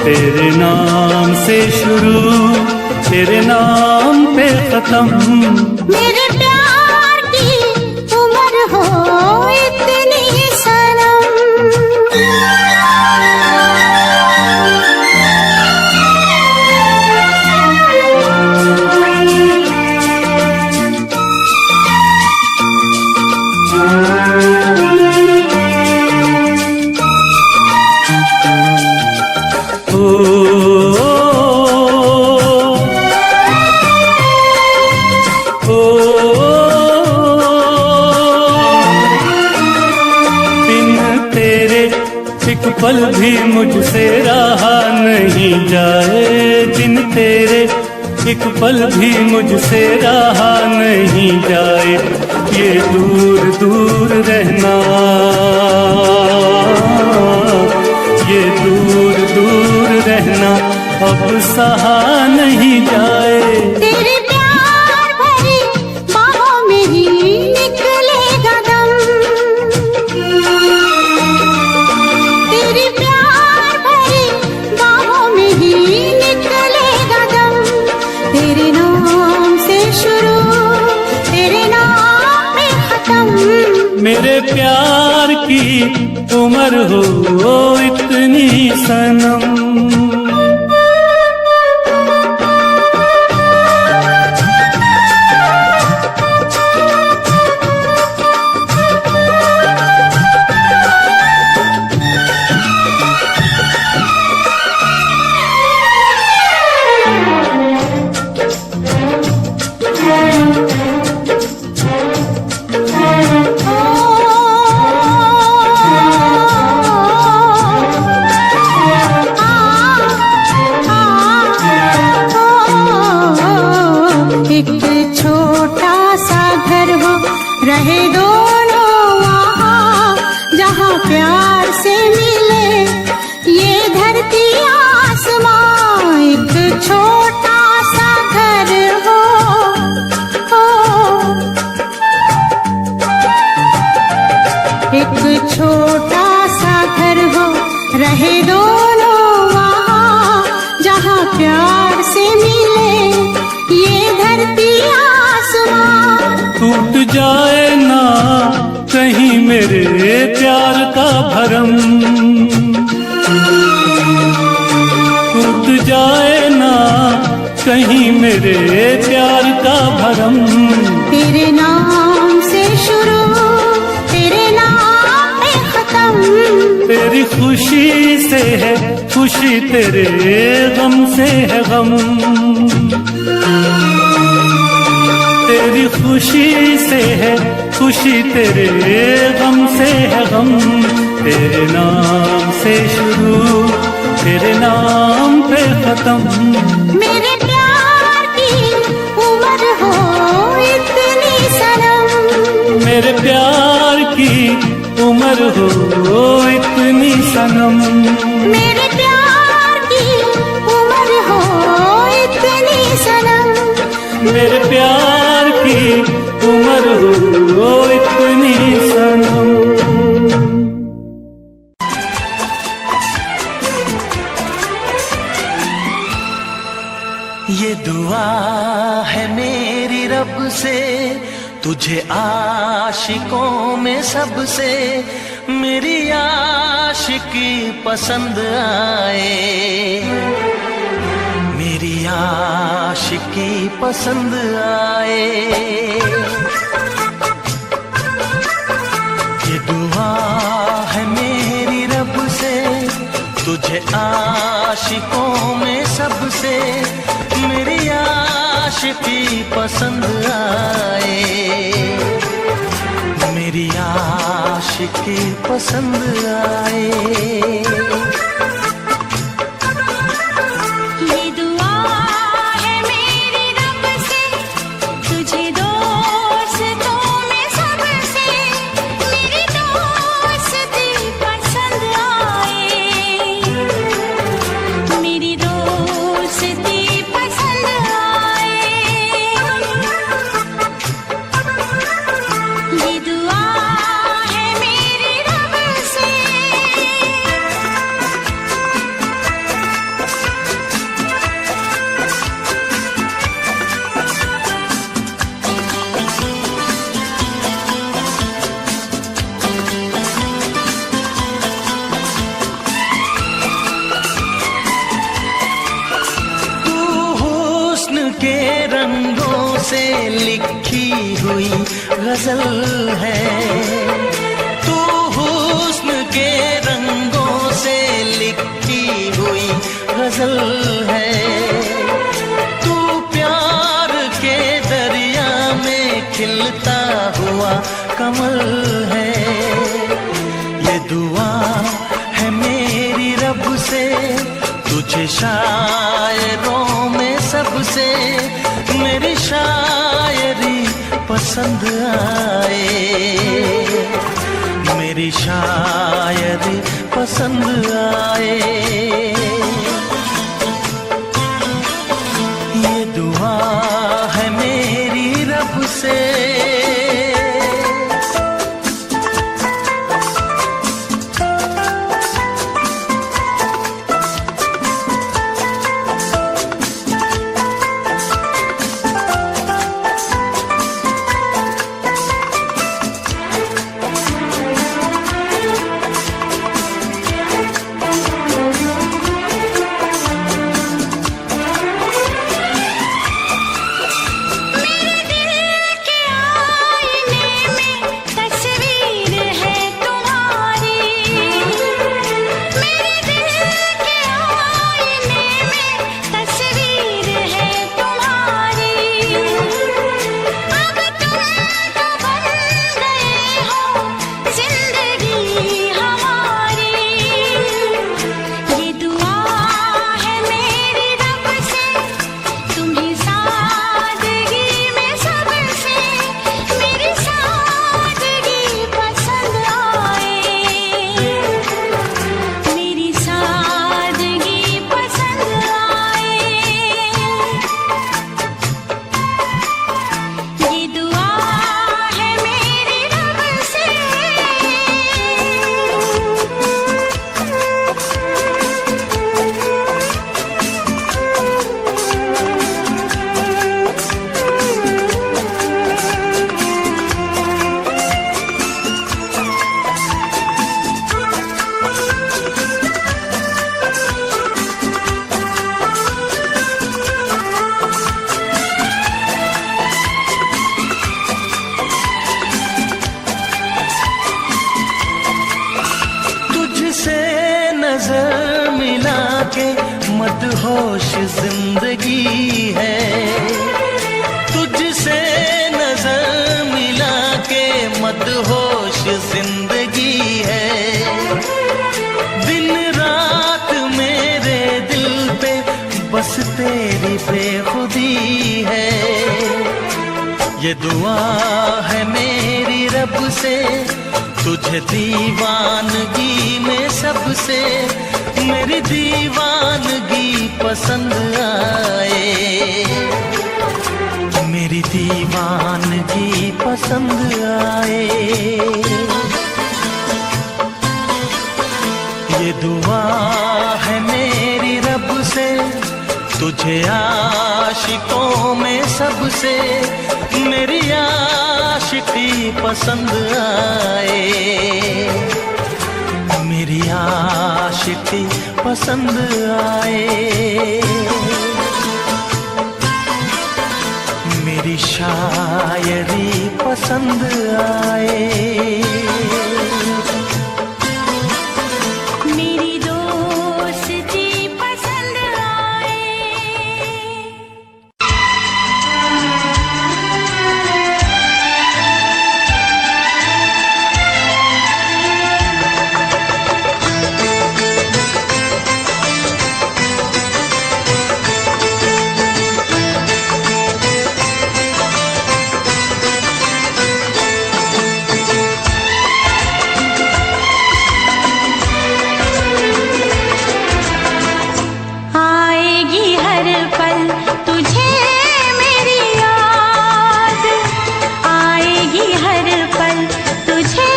तेरे नाम से शुरू तेरे नाम पे खत्म। मेरे प्यार की उम्र हो इतनी सनम। एक पल भी मुझसे रहा नहीं जाए। दिन तेरे एक पल भी मुझसे रहा नहीं जाए। ये दूर दूर रहना, ये दूर दूर रहना अब सहा नहीं जाए। तेरे प्यार भरी बाहों में ही निकलेगा दम। तेरे प्यार भरी बाहों में ही निकलेगा दम। तेरे नाम से शुरू तेरे नाम पे खत्म। मेरे प्यार की उम्र हो इतनी सनम। एक छोटा सा घर हो, रहे दोनों वहाँ जहाँ प्यार से मिले ये धरती आसमां। एक छोटा सा घर हो, एक छोटा सा घर हो, रहे दोनों वहाँ जहाँ प्यार से मिले ये धरती आसमां। टूट जाए ना कहीं मेरे प्यार का भरम, टूट जाए ना कहीं मेरे प्यार का भरम। तेरे नाम से शुरू, तेरे नाम पे खत्म। तेरी खुशी से है खुशी, तेरे गम से है गम। तेरी खुशी से है खुशी, तेरे गम से है गम। तेरे नाम से शुरू, तेरे नाम पे खत्म। मेरे प्यार की उम्र हो इतनी सनम, मेरे प्यार की उम्र हो इतनी सनम। मेरे प्यार की उम्र हो इतनी सनम। मेरे प्यार की उम्र हो इतनी सनम। ये दुआ है मेरी रब से, तुझे आशिकों में सबसे मेरी आशिकी पसंद आए, मेरी आशिकी पसंद आए। ये दुआ है मेरी रब से, तुझे आशिकों में सबसे मेरी आशिकी पसंद आए, मेरी आशिकी पसंद आए। ये दुआ है मेरी रब से, तुझे दोस्तों में सबसे मेरी दोस्ती पसंद आए, मेरी दोस्ती पसंद आए। ये दुआ है मेरी रब से। तू हुस्न के रंगों से लिखी हुई गजल है, तू हुस्न के रंगों से लिखी हुई गजल है। तू प्यार के दरिया में खिलता हुआ कमल है। ये दुआ है मेरी रब से, तुझे शायरों में सबसे मेरी शायरी पसंद आए, मेरी शायरी पसंद आए। ये दुआ है मेरी रब से। नजर मिला के मदहोश जिंदगी है, तुझसे नजर मिला के मदहोश जिंदगी है। दिन रात मेरे दिल पे बस तेरी बेखुदी है। ये दुआ है मेरी रब से, तुझे दीवानगी में सबसे मेरी दीवानगी पसंद आए, मेरी दीवानगी पसंद आए। ये दुआ है मेरी रब से, तुझे आशिकों में सबसे मेरी आशिकी पसंद आए, मेरी आशिकी पसंद आए। मेरी शायरी पसंद आए, मेरी दोस्ती पसंद आए। आएगी हर पल तुझे मेरी याद, आएगी हर पल तुझे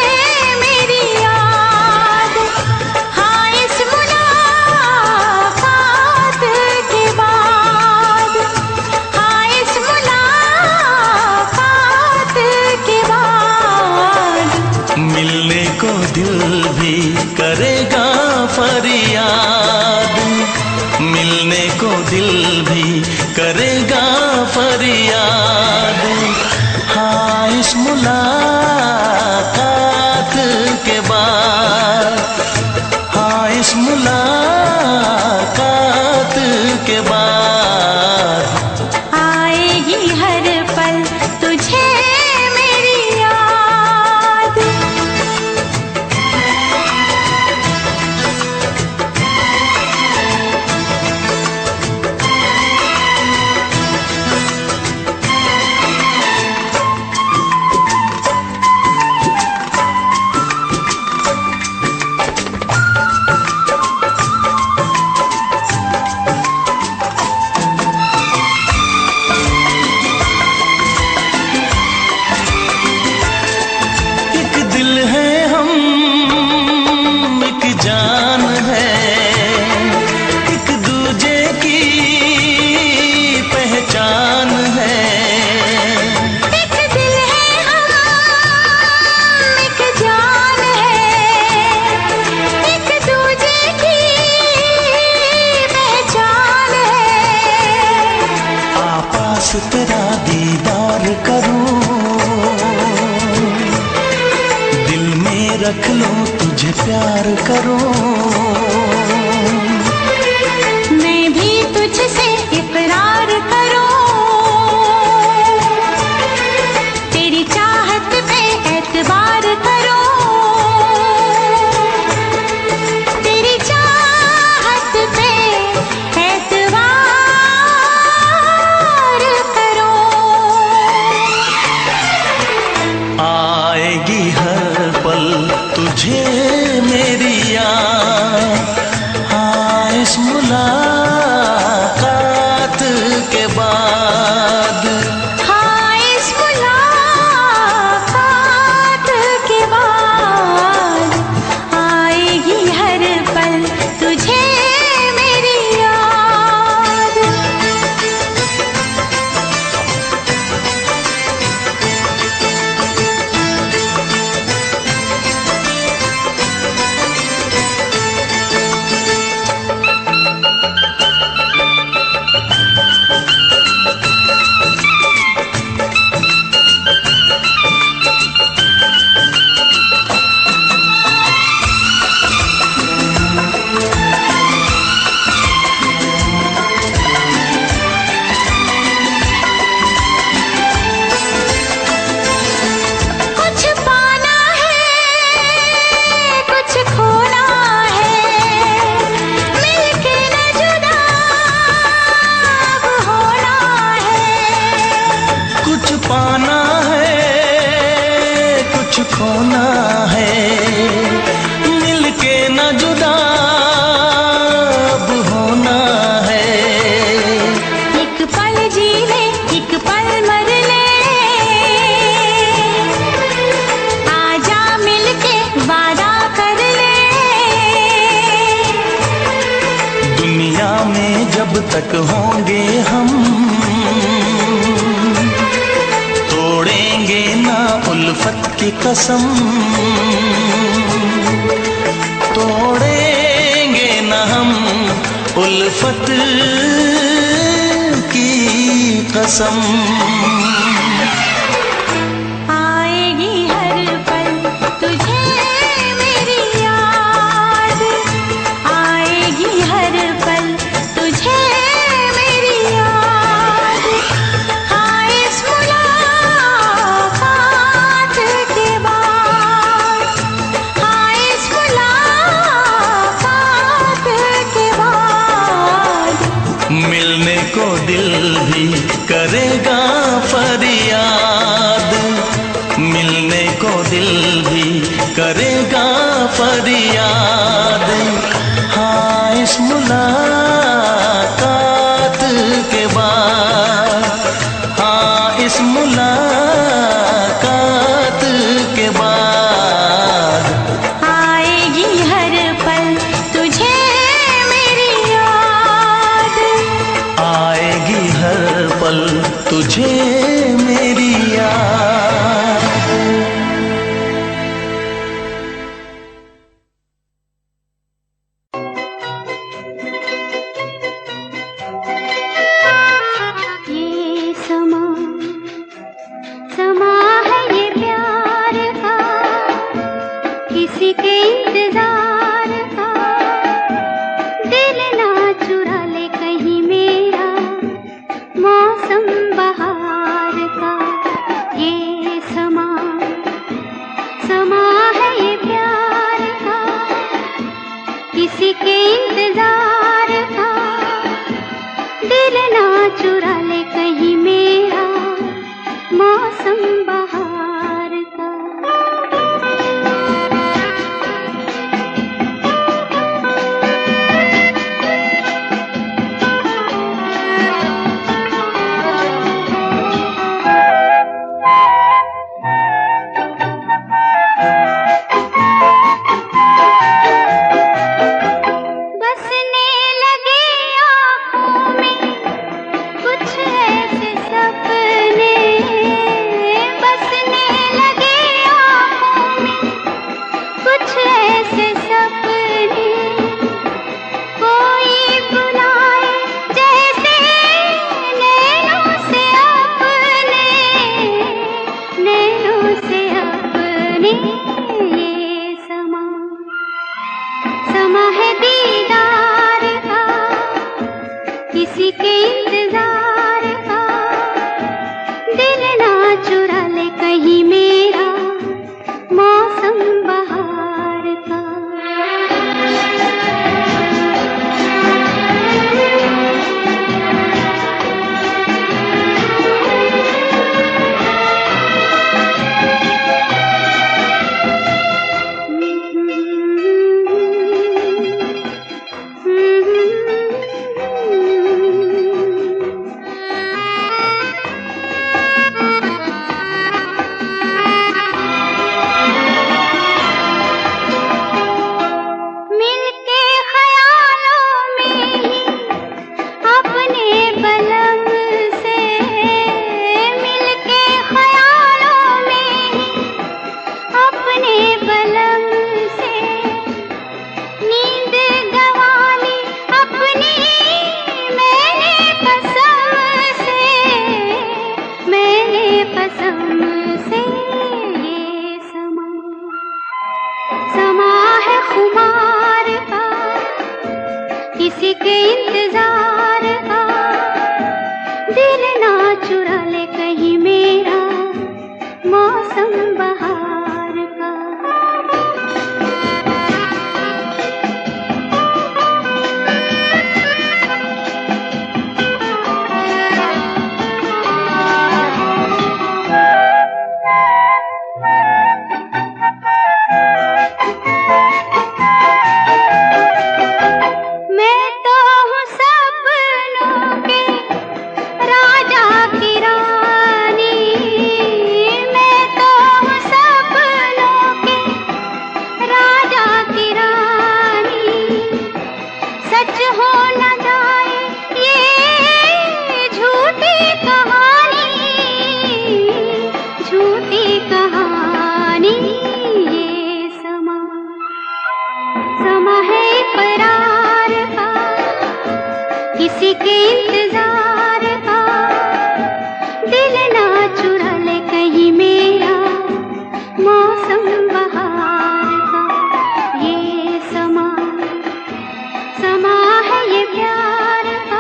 मेरी याद। हाँ इस मुलाकात के बाद, हाँ इस मुलाकात के बाद मिलने को दिल भी करेगा फरियाद, मिलने को दिल भी करेगा फरियाद। हाँ इस मुलाकात के बाद, हाँ इस मुलाकात के बाद आएगी हर पल तुझे मेरी याद। एक दिल है हम, एक जान है, एक दूजे की पहचान है। एक दिल है हम, एक जान है, एक दूजे की पहचान है। पास तेरा दीदार करूं, दिल में रख लो तुझे प्यार करूं। मैं भी तुझसे इकरार करूं, तेरी चाहत पे एतबार करूं, तेरी चाहत पे एतबार करूं। आएगी हर पल तुझे मेरी याद, में जब तक होंगे हम, तोड़ेंगे ना उल्फत की कसम, तोड़ेंगे ना हम उल्फत की कसम। आएगी हर पल तुझे मेरी याद, आएगी हर पल तुझे मेरी याद। हाँ इस मुलाकात के बाद, हाँ इस मुलाकात के बाद मिलने को दिल भी करेगा फरियाद, मिलने को दिल भी करेगा फरियाद। हाँ इस मुलाकात के बाद, हाँ इस मुलाकात के बाद आएगी हर पल तुझे मेरी याद, आएगी हर पल तुझे मेरी याद। ये समा समा है ये प्यार का, किसी के इंतजार का। दिल ना चुरा ले कहीं मेरा मौसम बहार का। ये समा समा है ये प्यार का, किसी के इंतजार का। दिल ना चुरा ले कहीं मेरा मौसम बहार का। बसने लगे आँखों में कुछ ऐसे सपने, बसने लगे आँखों में कुछ ऐसे सपने। कोई बुलाए जैसे नैनों से अपने, नैनों से अपने। ये समा समा है दीदार का, किसी के इंतजार का। दिल ना चुरा ले कहीं मेरा मौसम बहार का। मिलके ख्यालों में ही अपने बलम से, मिलके ख्यालों में ही अपने बलम से। नींद गंवा ली अपनी मैंने कसम से, मैंने कसम से। ये समा समा है खुमार का, किसी के इंतजार का। दिल ना चुरा ले कहीं मेरा मौसम बहार का। मैं तो हूँ किसी के इंतजार का, दिल ना चुरा ले कहीं मेरा मौसम बहार का। ये समा समा है ये प्यार का।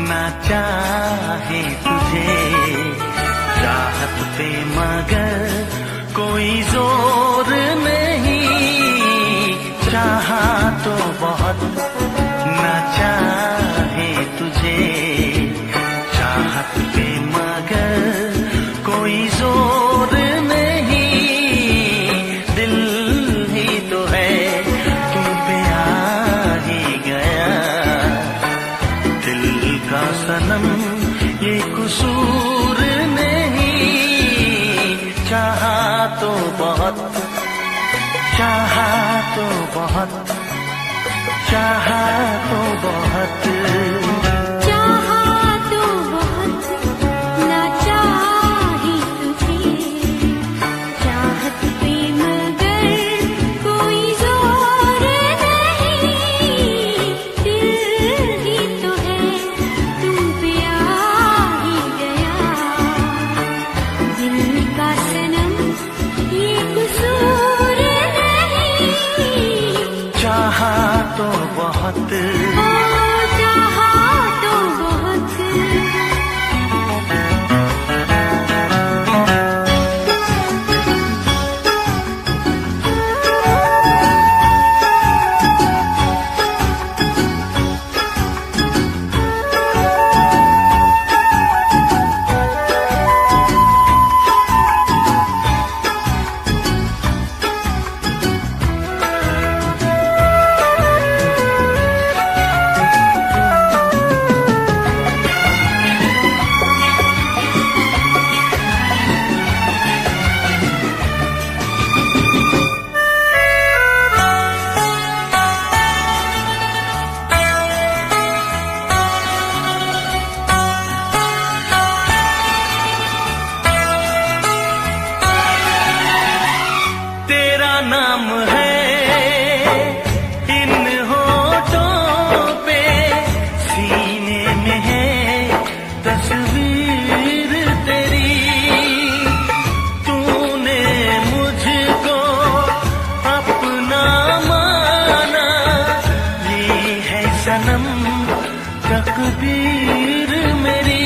ना चाहे तुझे चाहत पे मगर कोई जोर नहीं। चाहा तो बहुत ना चाहे तुझे चाहत पे मगर कोई जोर नहीं। दिल ही तो है तुम पे आ ही गया, दिल का सनम ये कसूर नहीं। चाहा तो बहुत, चाहा तो बहुत, चाहा तो बहुत, चाहा तो बहुत ना चाही तुझे चाहत पे मगर कोई जोर नहीं। दिल ही तो है तुम पे आ ही गया, दिल का सनम ये कसूर नहीं। चाहा तो बहुत, चाहा तो बहुत। तेरा नाम है इन होठों पे, सीने में है तस्वीर तेरी। तूने मुझको अपना माना, ये है सनम तकदीर मेरी।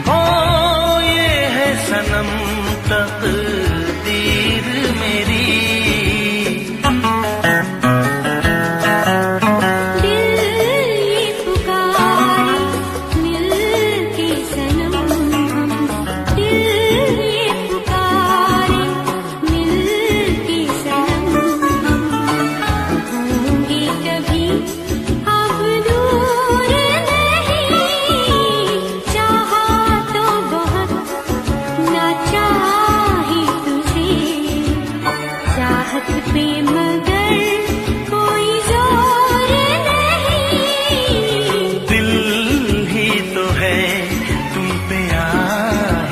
ओ ये है सनम तकदीर मेरी। दिल ये पुकारे मिल के सनम हम, दिल ये पुकारे मिल के सनम हम। होंगे कभी अब दूर नहीं। चाहा तो बहुत ना चाही तुझे चाहत पे मगर कोई जोर नहीं। दिल ही तो है तुम पे आ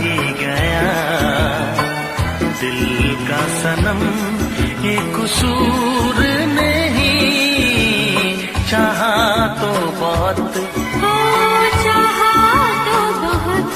ही गया, दिल का सनम ये कसूर नहीं। चाहा तो बहुत, चाहा तो बहुत।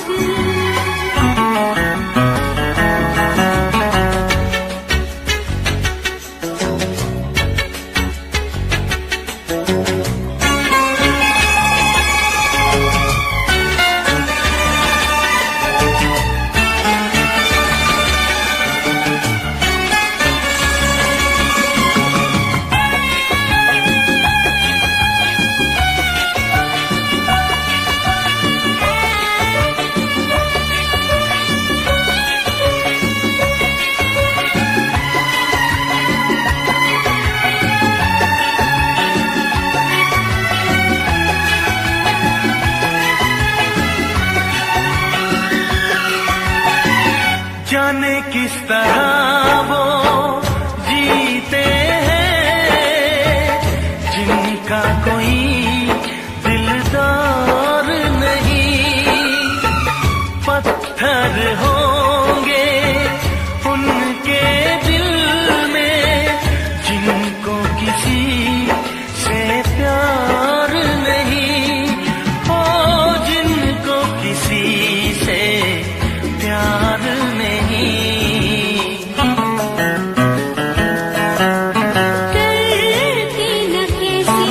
जाने किस तरह वो जीते हैं जिनका कोई दिलदार नहीं। पत्थर होंगे उनके दिल में जिनको किसी से प्यार नहीं। ओ जिनको किसी से प्यार नहीं। करती न कैसी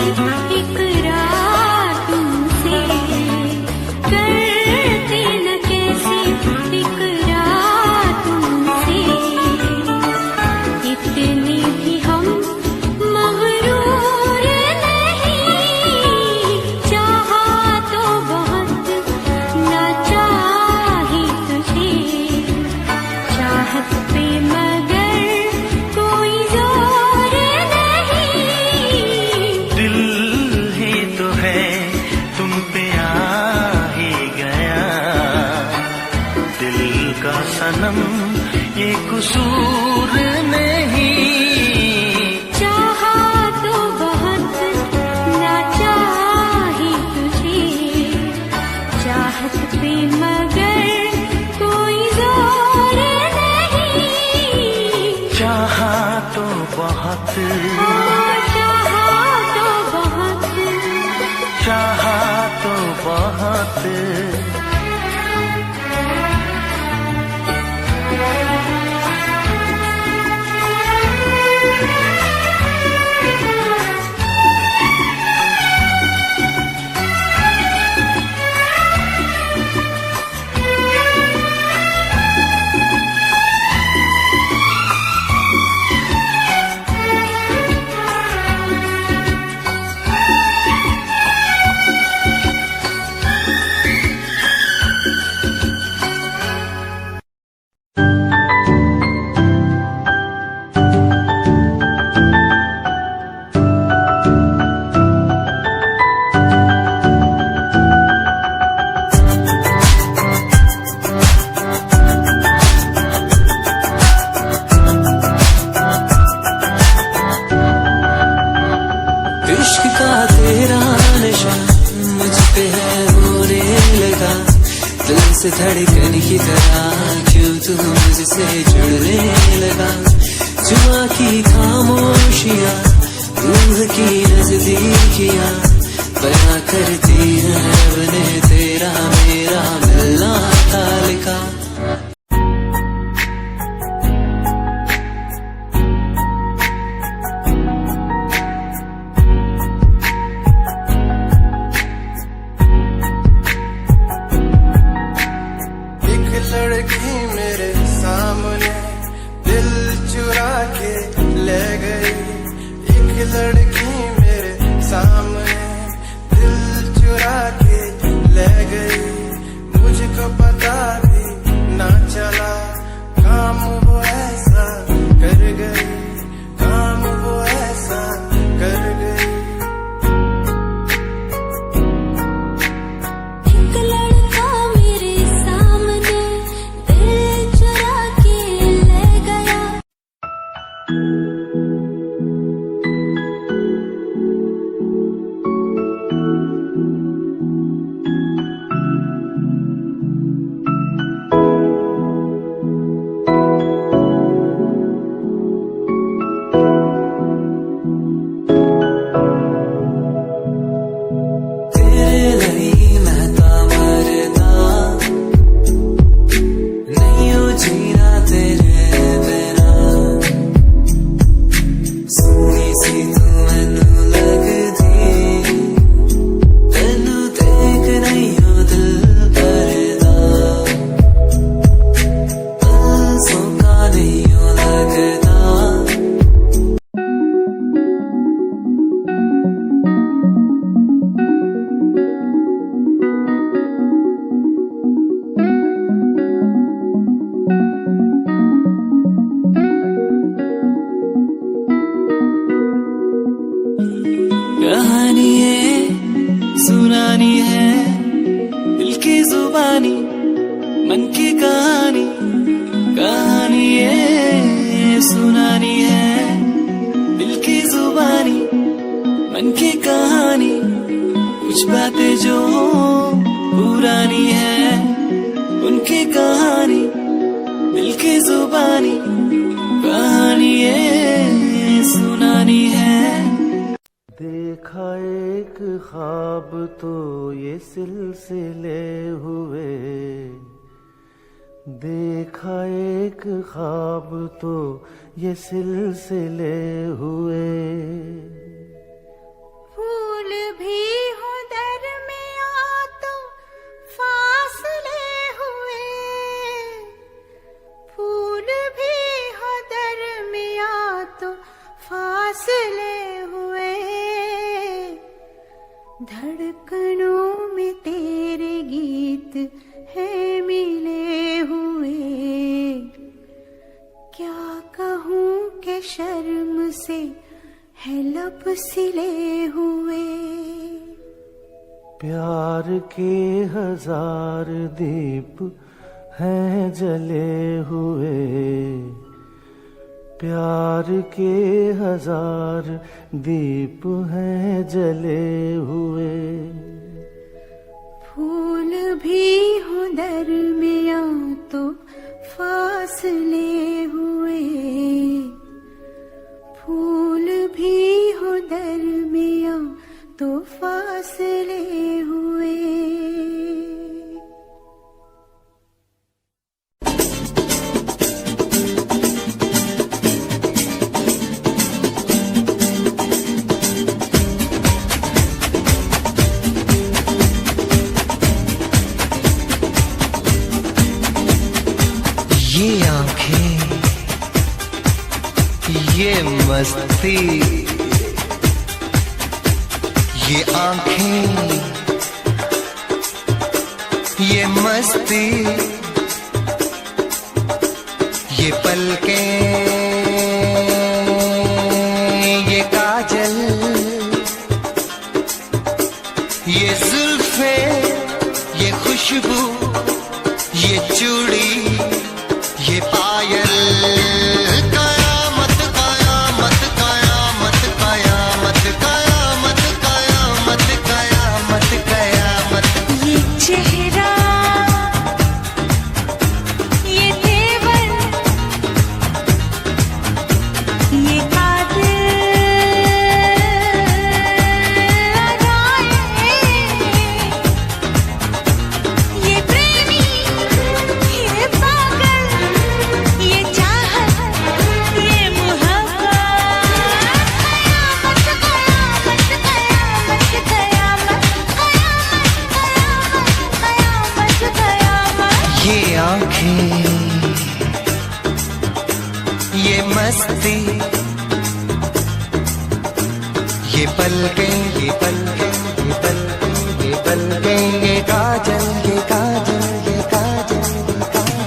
इकरार तुमसे, करती न कैसी इकरार तुमसे। इतने भी हम मगरूर नहीं, चाहा तो बहुत ना चाही तुझे। चाहत पे मगर कोई जोर नहीं। दिल ही तो है तुम पे आ ही गया। दिल का सनम ये कसूर नहीं। चाहा तो बहुत ना चाही तुझे। चाहत पे मगर कोई जोर नहीं। चाहा तो बहुत, चाहा तो बहुत, चाहा तो बहुत। इश्क का तेरा नशा मुझ पे है होने लगा। दिल से धड़कन की तरह क्यों तू मुझसे जुड़ने लगा। जुआ की खामोशियाँ रूह की नजदीकियाँ बयां करती हैं रब ने तेरा मेरा मिलना था लिखा। लड़की मेरे सामने दिल चुरा के ले गई। एक लड़की मेरे सामने दिल चुरा के ले गई। मुझको पता भी ना चला काम वो ऐसा कर गई। काम वो ऐसा कर गई। एक लड़का मेरे सामने दिल चुरा के ले गया। कुछ बातें जो पुरानी है उनकी कहानी दिल की जुबानी कहानी ये सुनानी है। देखा एक ख्वाब तो ये सिलसिले हुए, देखा एक ख्वाब तो ये सिलसिले हुए। फूल भी हो दरमियां तो फासले हुए, फूल भी हो दरमियां तो फासले हुए। धड़कनों में तेरे गीत है मिले हुए। क्या कहूँ कि शर्म से है लब सिले हुए। प्यार के हजार दीप हैं जले हुए, प्यार के हजार दीप हैं जले हुए। फूल भी हो दरमियां तो फासले हुए, फूल भी हो दरमियां तो फासले हुए। ये आंखें, ये मस्ती, ये आंखें, ये मस्ती, ये पलकें, ये काजल, ये जुल्फे, ये खुशबू, ये चूड़ी, ये पायल। कयामत कयामत कयामत कयामत कयामत कयामत कयामत कयामत। ये चेहरा, ये तेवर, ये कातिल अदाएं, ये प्रेमी, ये पागल, ये चाहत, ये मोहब्बत। कयामत कयामत कयामत कयामत कयामत कयामत। ये आंखें, ये मस्ती, ये पलकें, ये पलकें, ये पलकें, ये पलकें, ये काजल, ये काजल, ये काजल, ये काजल।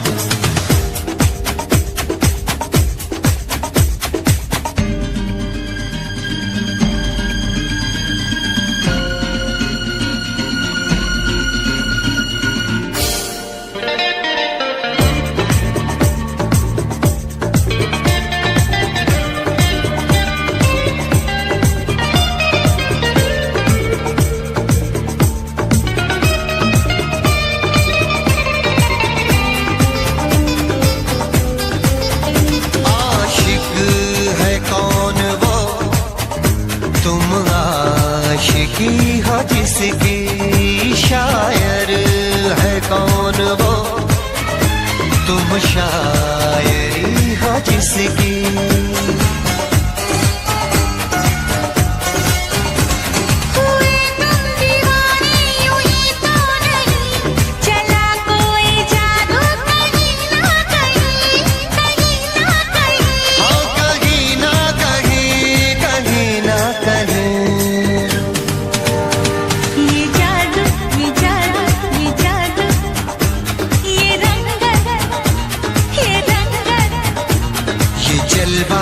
आशिक है कौन वो, तुम आशिकी हो जिसकी, शायर है कौन वो, तुम शायरी हो जिसकी। हुए तुम दीवाने यूं ही तो नहीं, चला कोई जादू कहीं ना कहीं, कहीं ना कहीं। हाँ कहीं ना कहीं, कहीं ना कहीं। ये जादू, ये जादू, ये जादू, ये रंगत, ये रंगत। ये जलवा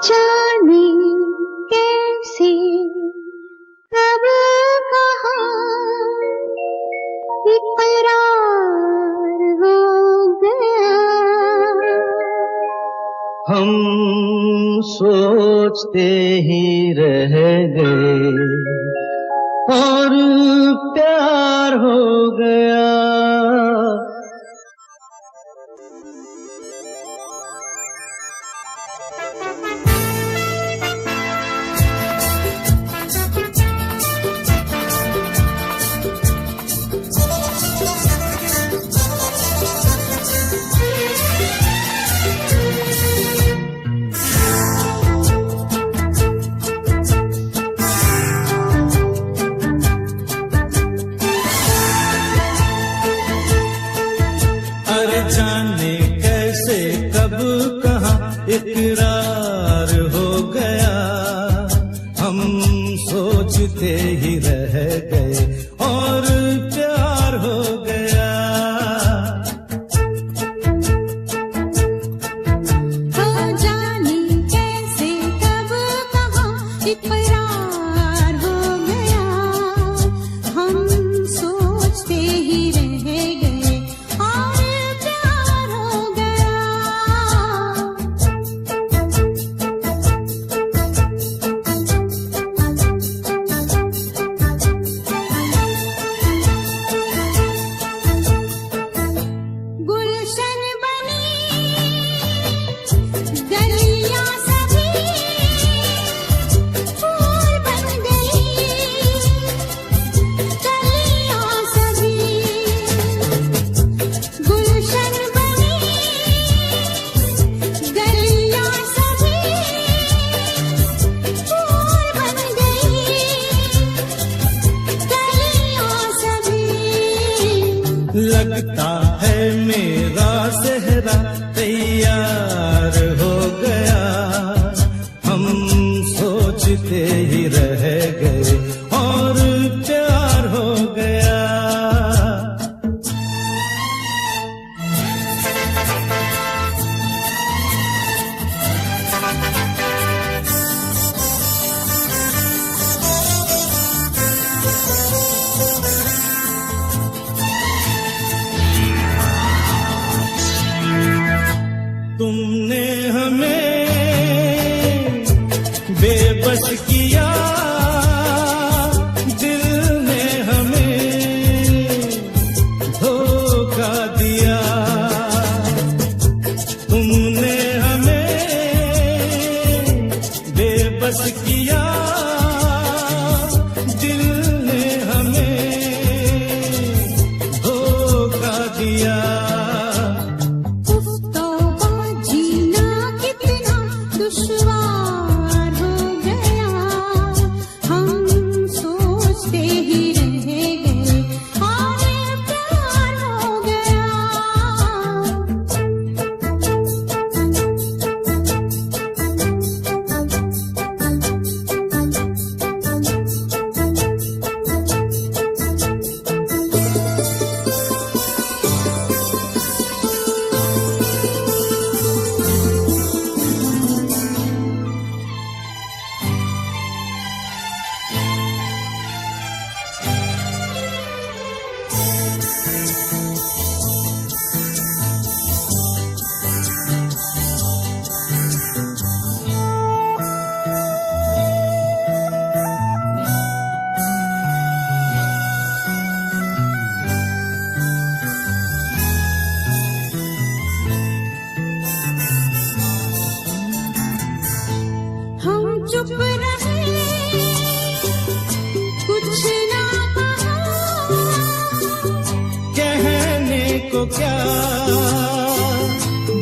जाने कैसे कब कहाँ इकरार हो गया। हम सोचते ही रह गए और प्यार हो गया। अरे जाने कैसे कब कहाँ इकरार हो गया। हम सोचते ही रह गए और प्यार हो गया। हो जाने कैसे कब कहाँ इकरार हो गया। हम सोचते ही रह गए और प्यार हो गया। गुलशन बनी गलियां सभी फूल बन गई। गलियां सभी गुलशन बनी गलियां सभी फूल बन गई। गलियां सभी लगता है मेरा सेहरा तैयार हो गया। हम सोचते ही रह गए और प्यार हो गया। तुमने हमें बेबस किया, दिल ने हमें धोखा दिया। तुमने हमें बेबस किया, दिल ने हमें धोखा दिया। तौबा जीना कितना दुश्वार हो गया। हम सोचते ही रह गए और प्यार हो गया। हम चुप रहे, कुछ ना कहा। कहने को क्या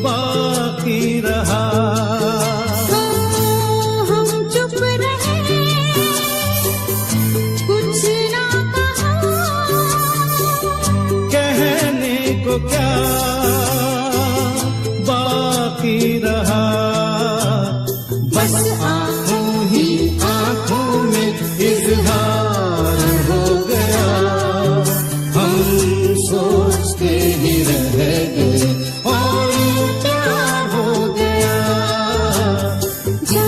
बाकी रहा। हम चुप रहे, कुछ ना कहा। कहने को क्या बाकी रहा। बस आंखों ही आंखों में इजहार हो गया। हम सोचते ही रह गए और प्यार हो गया। जा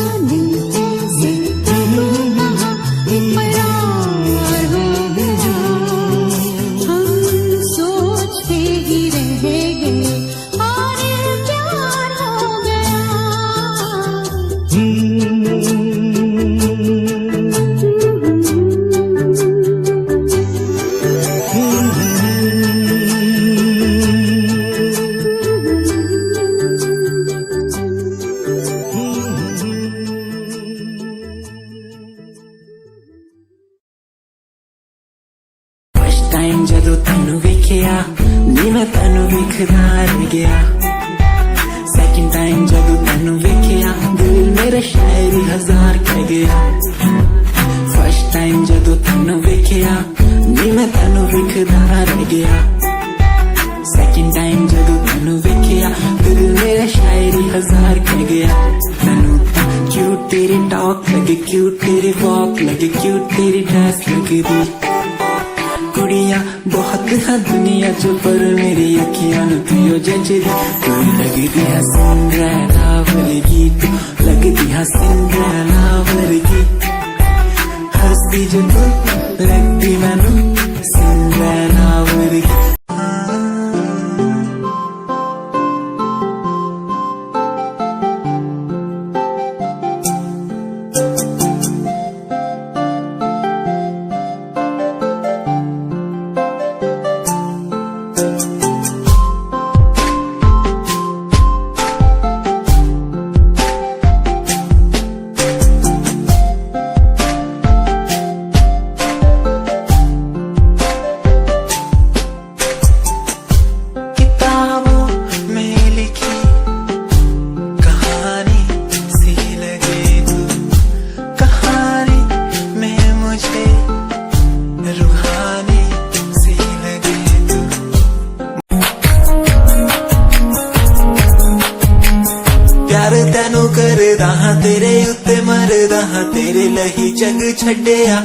टाइम जदों तैनू वेखिया नी मैं तैनू वेखदा रह गया सेकंड टाइम जदों तैनू वेखिया दिल मेरा शायरी हजार कह गया फर्स्ट टाइम जदों तैनू वेखिया नी मैं तैनू वेखदा रह गया सेकंड टाइम जदों तैनू वेखिया दिल मेरा शायरी हजार कह गया तैनू क्यूट तेरी टॉक लगे क्यूट तेरी वॉक लगे क्यूट तेरी ड्रेस लगे दी कुड़िया बहुत है दुनिया च पर मेरी अखियां नु जचदी तू लगदी है सिंड्रेला वर्गी तू लगदी है सिंड्रेला वर्गी हंसदी जो तू लगदी मैनू सिंड्रेला वर्गी तैनू करदा हां तेरे उत्ते मरदा हां तेरे लही जग छड्डिया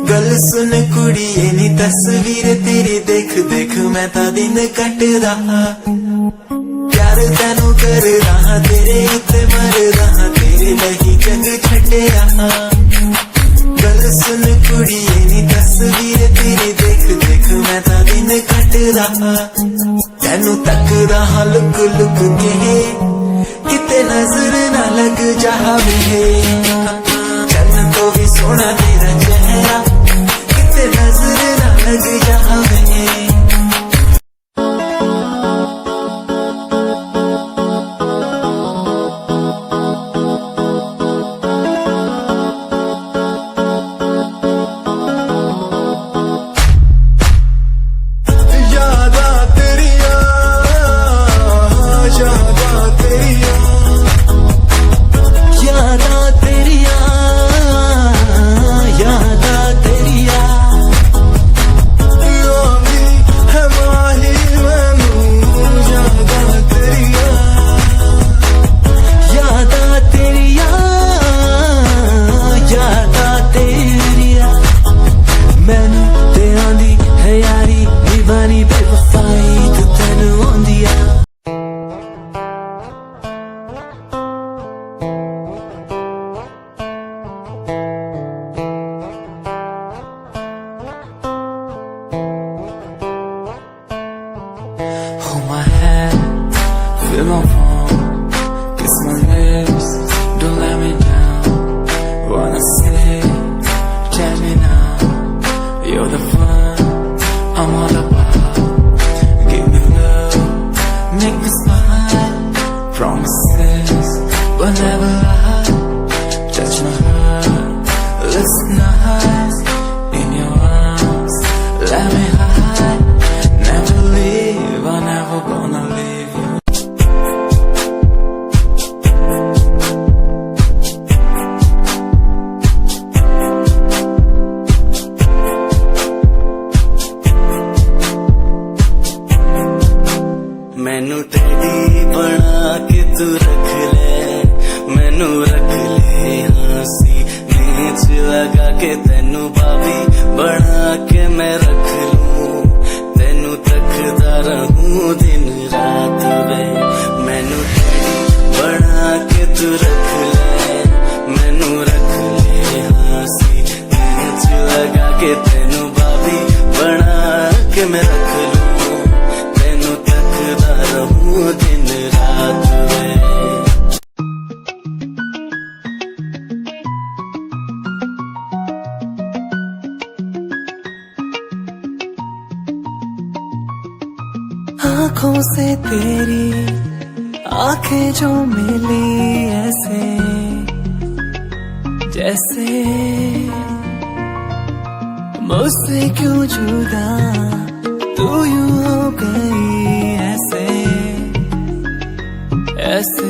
गल सुन कुड़िए नी तस्वीर तेरी देख देख मैं ता दिन कटदा प्यार तैनू करदा हां तेरे उत्ते मरदा हां तेरे लही जग छड्डिया गल सुन कुड़िए नी तस्वीर तेरी देख देख मैं ता दिन कटदा तैनू तकदा हां लुक लुक के किते नजर ना लग जावे चन्न तो भी सोना तेरा चेहरा किते नजर ना लग जावे Feel my palm, kiss my lips, don't let me down. Wanna say, tell me now, you're the fun I'm all about. Give me love, make me smile. Promises, but never lie. Touch my heart, looks nice in your arms. Let me hide, never leave. I'm never gonna leave you. मैनू तेरी बना के तू रख ले मैनू रख ले हंसी नीच लगा के तेनू भाभी बना के मैं रख लूं तेनू तकदा रहूं दिन रात वे मैनू तेरी बना के तू रख ले मैनू रख ले हंसी नीच लगा के तेनू भाभी बना के मैं रख लूं दिन रात में आंखों से तेरी आंखें जो मिली ऐसे जैसे मुझसे क्यों जुदा तू यूं हो गई ऐसे ऐसे